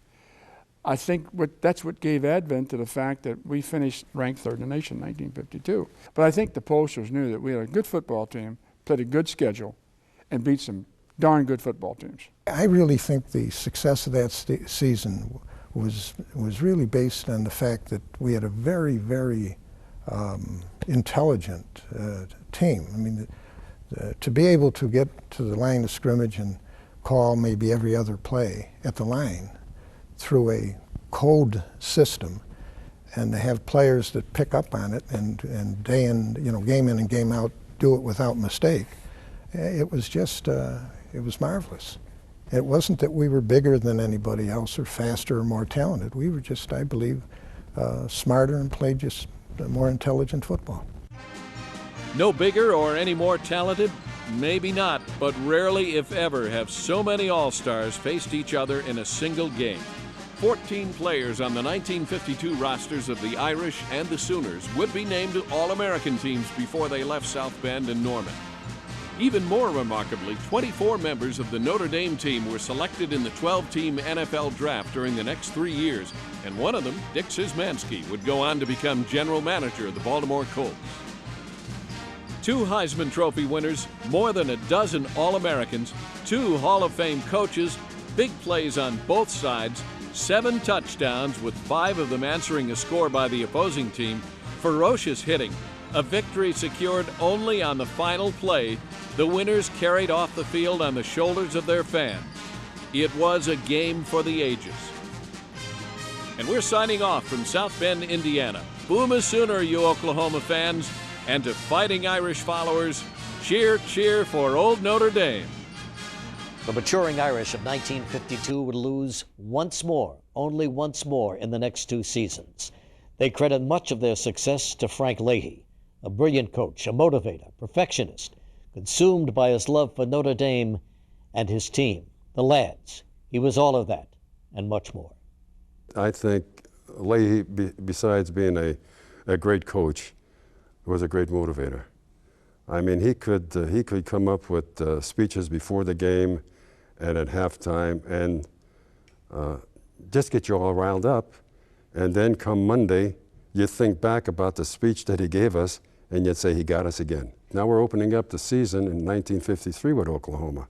I think that's what gave advent to the fact that we finished ranked 3rd in the nation in 1952. But I think the pollsters knew that we had a good football team, played a good schedule, and beat some darn good football teams. I really think the success of that season was really based on the fact that we had a very, very intelligent team. I mean, to be able to get to the line of scrimmage and call maybe every other play at the line through a code system, and to have players that pick up on it and day in, game in and game out, do it without mistake, it was just, it was marvelous. It wasn't that we were bigger than anybody else or faster or more talented. We were just, I believe, smarter and played just more intelligent football. No bigger or any more talented? Maybe not, but rarely, if ever, have so many All-Stars faced each other in a single game. 14 players on the 1952 rosters of the Irish and the Sooners would be named All-American teams before they left South Bend and Norman. Even more remarkably, 24 members of the Notre Dame team were selected in the 12-team NFL draft during the next 3 years, and one of them, Dick Szymanski, would go on to become general manager of the Baltimore Colts. 2 Heisman Trophy winners, more than a dozen All-Americans, 2 Hall of Fame coaches, big plays on both sides, 7 touchdowns with 5 of them answering a score by the opposing team, ferocious hitting, a victory secured only on the final play, the winners carried off the field on the shoulders of their fans. It was a game for the ages. And we're signing off from South Bend, Indiana. Boom a Sooner, you Oklahoma fans, and to Fighting Irish followers, cheer, cheer for old Notre Dame. The maturing Irish of 1952 would lose once more, only once more in the next 2 seasons. They credit much of their success to Frank Leahy, a brilliant coach, a motivator, perfectionist, consumed by his love for Notre Dame and his team, the lads. He was all of that and much more. I think Leahy, besides being a great coach, was a great motivator. I mean, he could come up with speeches before the game and at halftime and just get you all riled up. And then come Monday, you think back about the speech that he gave us and you'd say he got us again. Now we're opening up the season in 1953 with Oklahoma.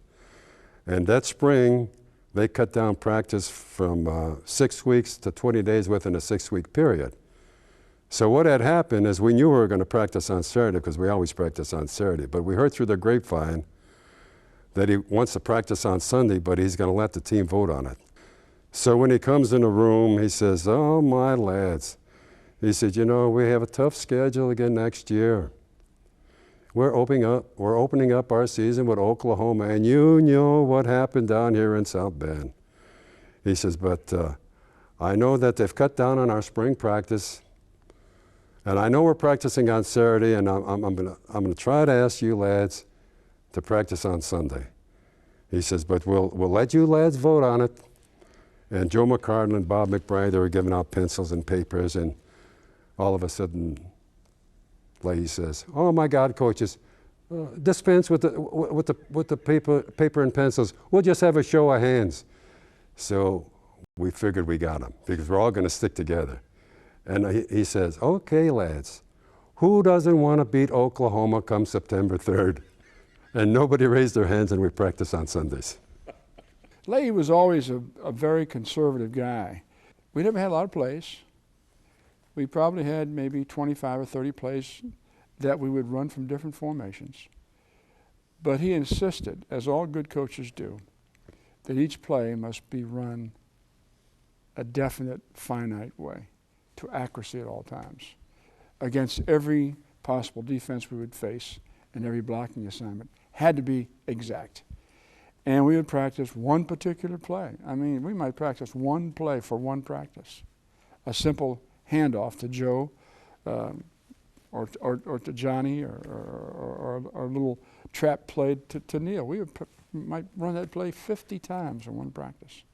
And that spring, they cut down practice from 6 weeks to 20 days within a 6-week period. So what had happened is we knew we were going to practice on Saturday because we always practice on Saturday. But we heard through the grapevine that he wants to practice on Sunday, but he's going to let the team vote on it. So when he comes in the room, he says, "Oh, my lads." He said, "You know, we have a tough schedule again next year. We're opening up our season with Oklahoma, and you know what happened down here in South Bend." He says, "But I know that they've cut down on our spring practice, and I know we're practicing on Saturday, and I'm gonna try to ask you lads to practice on Sunday." He says, "But we'll let you lads vote on it." And Joe McCardle and Bob McBride, they were giving out pencils and papers, and all of a sudden, Leahy says, "Oh my God, coaches, dispense with the paper and pencils. We'll just have a show of hands." So we figured we got him because we're all going to stick together. And he says, "Okay, lads, who doesn't want to beat Oklahoma come September 3rd?" And nobody raised their hands, and we practice on Sundays. Leahy was always a very conservative guy. We never had a lot of plays. We probably had maybe 25 or 30 plays that we would run from different formations. But he insisted, as all good coaches do, that each play must be run a definite, finite way to accuracy at all times against every possible defense we would face, and every blocking assignment had to be exact. And we would practice one particular play. I mean, we might practice one play for one practice. A simple handoff to Joe or to Johnny or a little trap play to Neil. We might run that play 50 times in one practice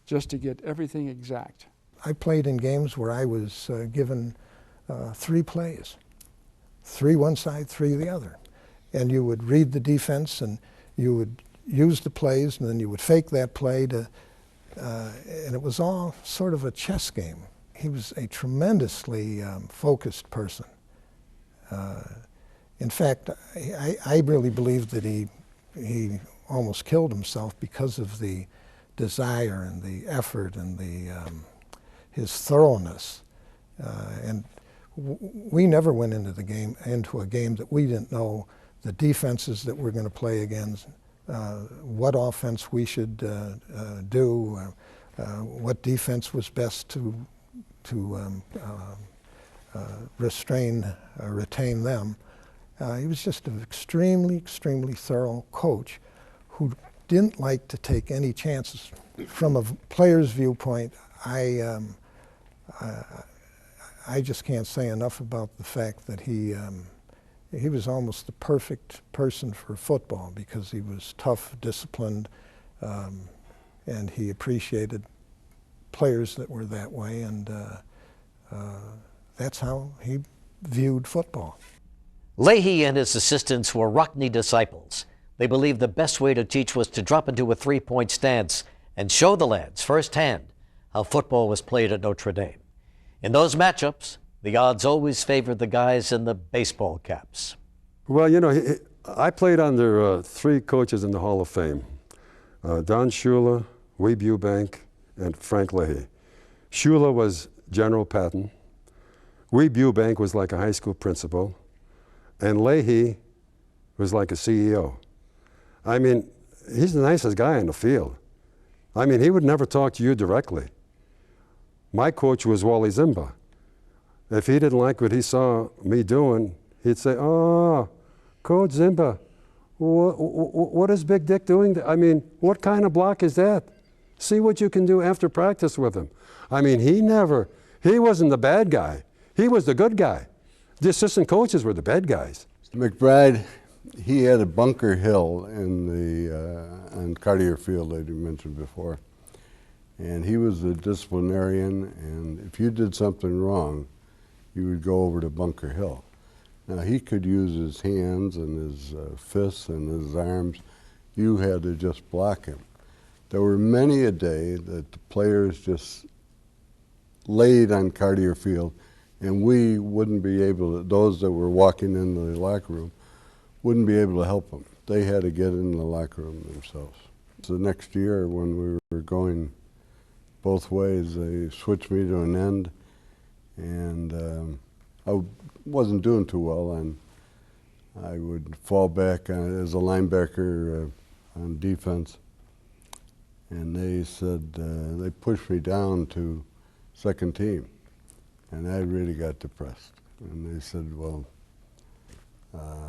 just to get everything exact. I played in games where I was given 3 plays, 3 one side, 3 the other. And you would read the defense and you would use the plays, and then you would fake that play and it was all sort of a chess game. He was a tremendously focused person. In fact, I really believe that he almost killed himself because of the desire and the effort and his thoroughness. And we never went into a game that we didn't know the defenses that we're going to play against, what offense we should do, what defense was best to retain them. He was just an extremely, extremely thorough coach who didn't like to take any chances. From a player's viewpoint, I just can't say enough about the fact that he was almost the perfect person for football because he was tough, disciplined, and he appreciated players that were that way, and that's how he viewed football. Leahy and his assistants were Rockne disciples. They believed the best way to teach was to drop into a three-point stance and show the lads firsthand how football was played at Notre Dame. In those matchups, the odds always favored the guys in the baseball caps. Well, you know, I played under three coaches in the Hall of Fame, Don Shula, Weeb Eubank, and Frank Leahy. Shula was General Patton. Weeb Eubank was like a high school principal. And Leahy was like a CEO. I mean, he's the nicest guy in the field. I mean, he would never talk to you directly. My coach was Wally Zimba. If he didn't like what he saw me doing, he'd say, "Oh, Coach Zimba, what is Big Dick doing? I mean, what kind of block is that? See what you can do after practice with him." I mean, he wasn't the bad guy. He was the good guy. The assistant coaches were the bad guys. McBride, he had a Bunker Hill in the on Cartier Field that you mentioned before, and he was a disciplinarian. And if you did something wrong, you would go over to Bunker Hill. Now he could use his hands and his fists and his arms. You had to just block him. There were many a day that the players just laid on Cartier Field, and we wouldn't be able to, those that were walking into the locker room, wouldn't be able to help them. They had to get in the locker room themselves. So the next year when we were going both ways, they switched me to an end, and I wasn't doing too well, and I would fall back as a linebacker on defense, and they said, they pushed me down to second team. And I really got depressed. And they said, "Well,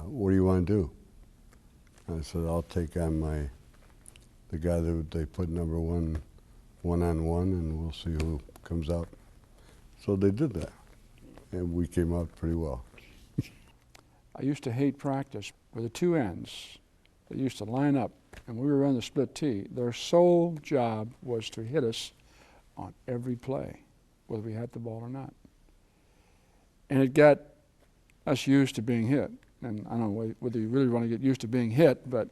what do you want to do?" And I said, "I'll take on the guy that they put number one-on-one, and we'll see who comes out." So they did that, and we came out pretty well. I used to hate practice with the two ends. They used to line up, and we were on the split tee. Their sole job was to hit us on every play, whether we had the ball or not. And it got us used to being hit. And I don't know whether you really want to get used to being hit, but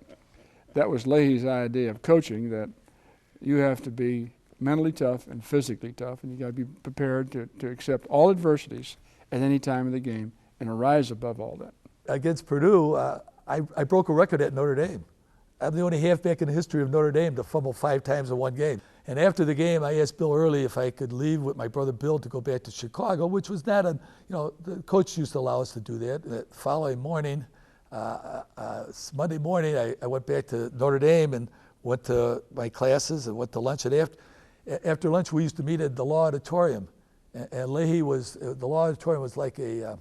that was Leahy's idea of coaching, that you have to be mentally tough and physically tough, and you got to be prepared to accept all adversities at any time of the game and arise above all that. Against Purdue, I broke a record at Notre Dame. I'm the only halfback in the history of Notre Dame to fumble 5 times in one game. And after the game, I asked Bill Early if I could leave with my brother Bill to go back to Chicago, which was not the coach used to allow us to do that. The following morning, Monday morning, I went back to Notre Dame and went to my classes and went to lunch. And after lunch, we used to meet at the Law Auditorium. And Leahy the Law Auditorium was like a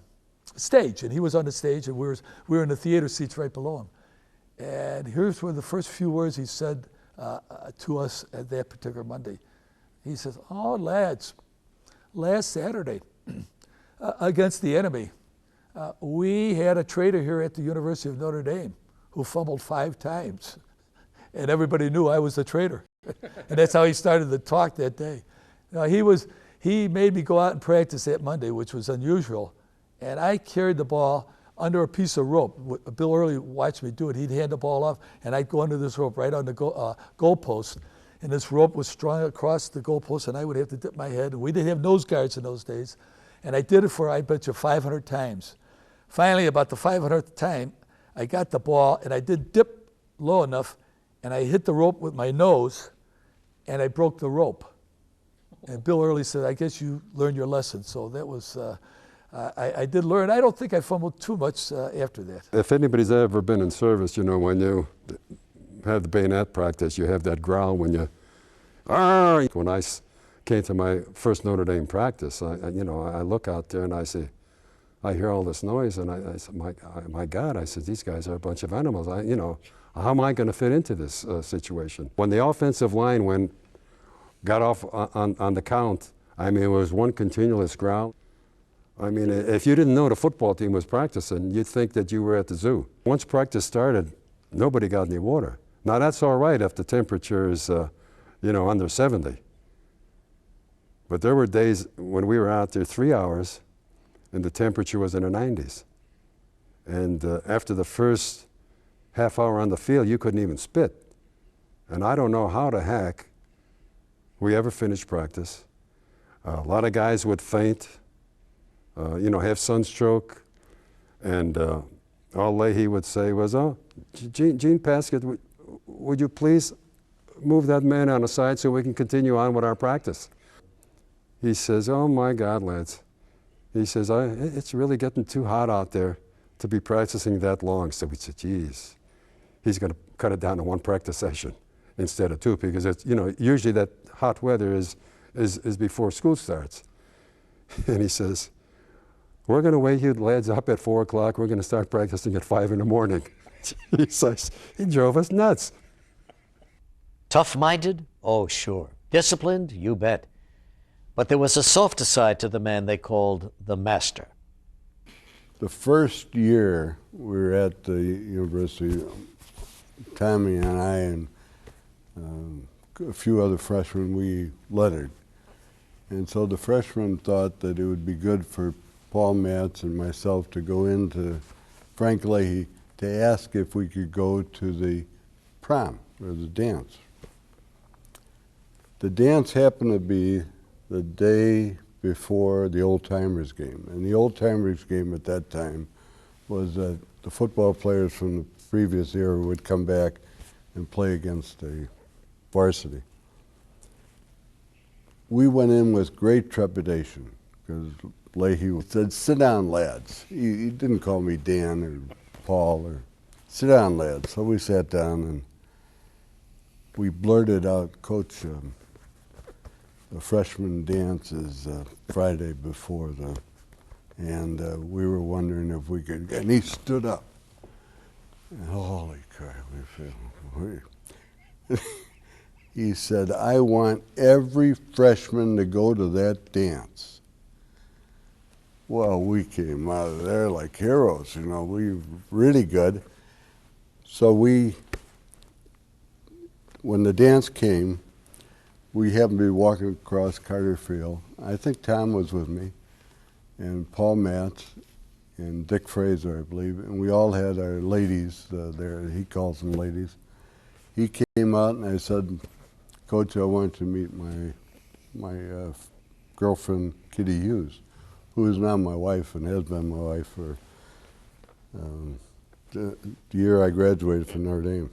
stage, and he was on the stage, and we were in the theater seats right below him. And here's where the first few words he said to us at that particular Monday. He says, "Oh, lads, last Saturday against the enemy, we had a traitor here at the University of Notre Dame who fumbled 5 times. And everybody knew I was the traitor." And that's how he started the talk that day. He made me go out and practice that Monday, which was unusual. And I carried the ball under a piece of rope. Bill Early watched me do it. He'd hand the ball off, and I'd go under this rope right on the goalpost. And this rope was strung across the goalpost, and I would have to dip my head. And we didn't have nose guards in those days. And I did it for, I bet you, 500 times. Finally, about the 500th time, I got the ball, and I did dip low enough, and I hit the rope with my nose, and I broke the rope. And Bill Early said, "I guess you learned your lesson." So that was... I did learn. I don't think I fumbled too much after that. If anybody's ever been in service, when you have the bayonet practice, you have that growl when you, when I came to my first Notre Dame practice, I look out there and I say, I hear all this noise, and I said, my God, I said, these guys are a bunch of animals. You know, how am I going to fit into this situation? When the offensive line got off on the count, I mean, it was one continuous growl. I mean, if you didn't know the football team was practicing, you'd think that you were at the zoo. Once practice started, nobody got any water. Now, that's all right if the temperature is, you know, under 70. But there were days when we were out there 3 hours, and the temperature was in the 90s. And after the first half hour on the field, you couldn't even spit. And I don't know how the heck we ever finished practice. A lot of guys would faint, you know, have sunstroke. And all Leahy would say was, oh, Gene Paskett, would you please move that man on the side so we can continue on with our practice? He says, oh my God, lads. He says, it's really getting too hot out there to be practicing that long. So we said, geez, he's going to cut it down to one practice session instead of two, because it's, you know, usually that hot weather is before school starts. And he says, we're going to wake you lads up at 4 o'clock. We're going to start practicing at 5 in the morning. He says, he drove us nuts. Tough-minded? Oh, sure. Disciplined? You bet. But there was a softer side to the man they called the master. The first year we were at the university, Tommy and I and a few other freshmen, we lettered. And so the freshmen thought that it would be good for Paul Matz and myself to go into Frank Leahy to ask if we could go to the prom, or the dance. The dance happened to be the day before the Old Timers game. And the Old Timers game at that time was that the football players from the previous era would come back and play against the varsity. We went in with great trepidation because Leahy said, sit down, lads. He didn't call me Dan or Paul, or sit down, lads. So we sat down and we blurted out, Coach, the freshman dance is Friday before and we were wondering if we could, and he stood up. And holy crap, he said, I want every freshman to go to that dance. Well, we came out of there like heroes, you know, we were really good. So when the dance came, we happened to be walking across Carter Field. I think Tom was with me, and Paul Matz, and Dick Fraser, I believe, and we all had our ladies there. He calls them ladies. He came out and I said, Coach, I want to meet my girlfriend, Kitty Hughes, who is now my wife and has been my wife for the year I graduated from Notre Dame.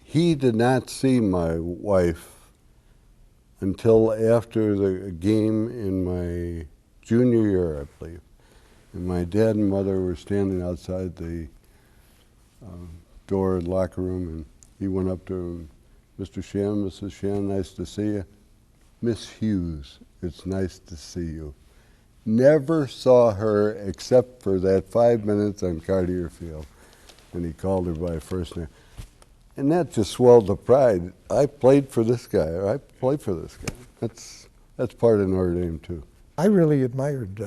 He did not see my wife until after the game in my junior year, I believe. And my dad and mother were standing outside the door of the locker room, and he went up to him, Mr. Shan, Mrs. Shan, nice to see you. Miss Hughes, it's nice to see you. Never saw her except for that 5 minutes on Cartier Field, and he called her by first name. And that just swelled the pride. I played for this guy, or I played for this guy. That's part of Notre Dame, too. I really admired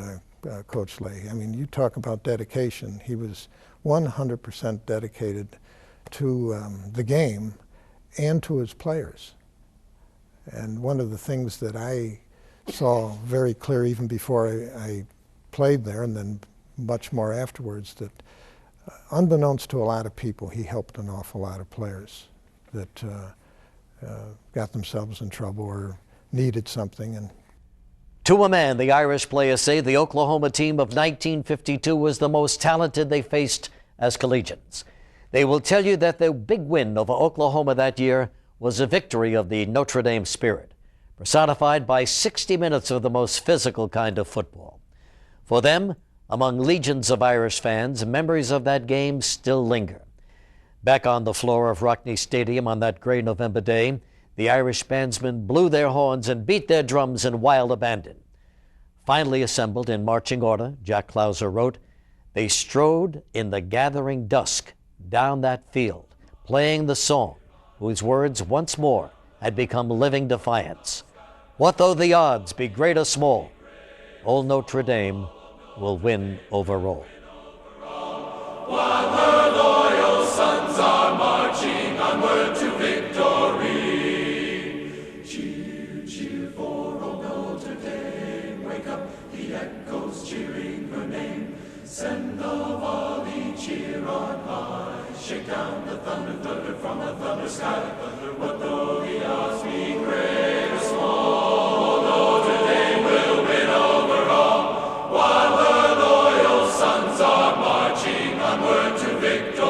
Coach Leahy. I mean, you talk about dedication. He was 100% dedicated to the game and to his players. And one of the things that I saw very clear even before I played there, and then much more afterwards, that unbeknownst to a lot of people, he helped an awful lot of players that got themselves in trouble or needed something. And to a man, the Irish players say the Oklahoma team of 1952 was the most talented they faced as collegians. They will tell you that the big win over Oklahoma that year was a victory of the Notre Dame spirit, personified by 60 minutes of the most physical kind of football. For them, among legions of Irish fans, memories of that game still linger. Back on the floor of Rockne Stadium on that gray November day, the Irish bandsmen blew their horns and beat their drums in wild abandon. Finally assembled in marching order, Jack Clauser wrote, they strode in the gathering dusk down that field, playing the song whose words once more had become living defiance. What though the odds be great or small, old Notre Dame will win over all. While her loyal sons are marching onward to victory. Cheer, cheer for old Notre Dame. Wake up the echoes cheering her name. Send the volley cheer on high. Shake down the thunder, thunder from the thunder sky. What though the odds be great or small, Notre Dame will win over all. While her loyal sons are marching onward to victory.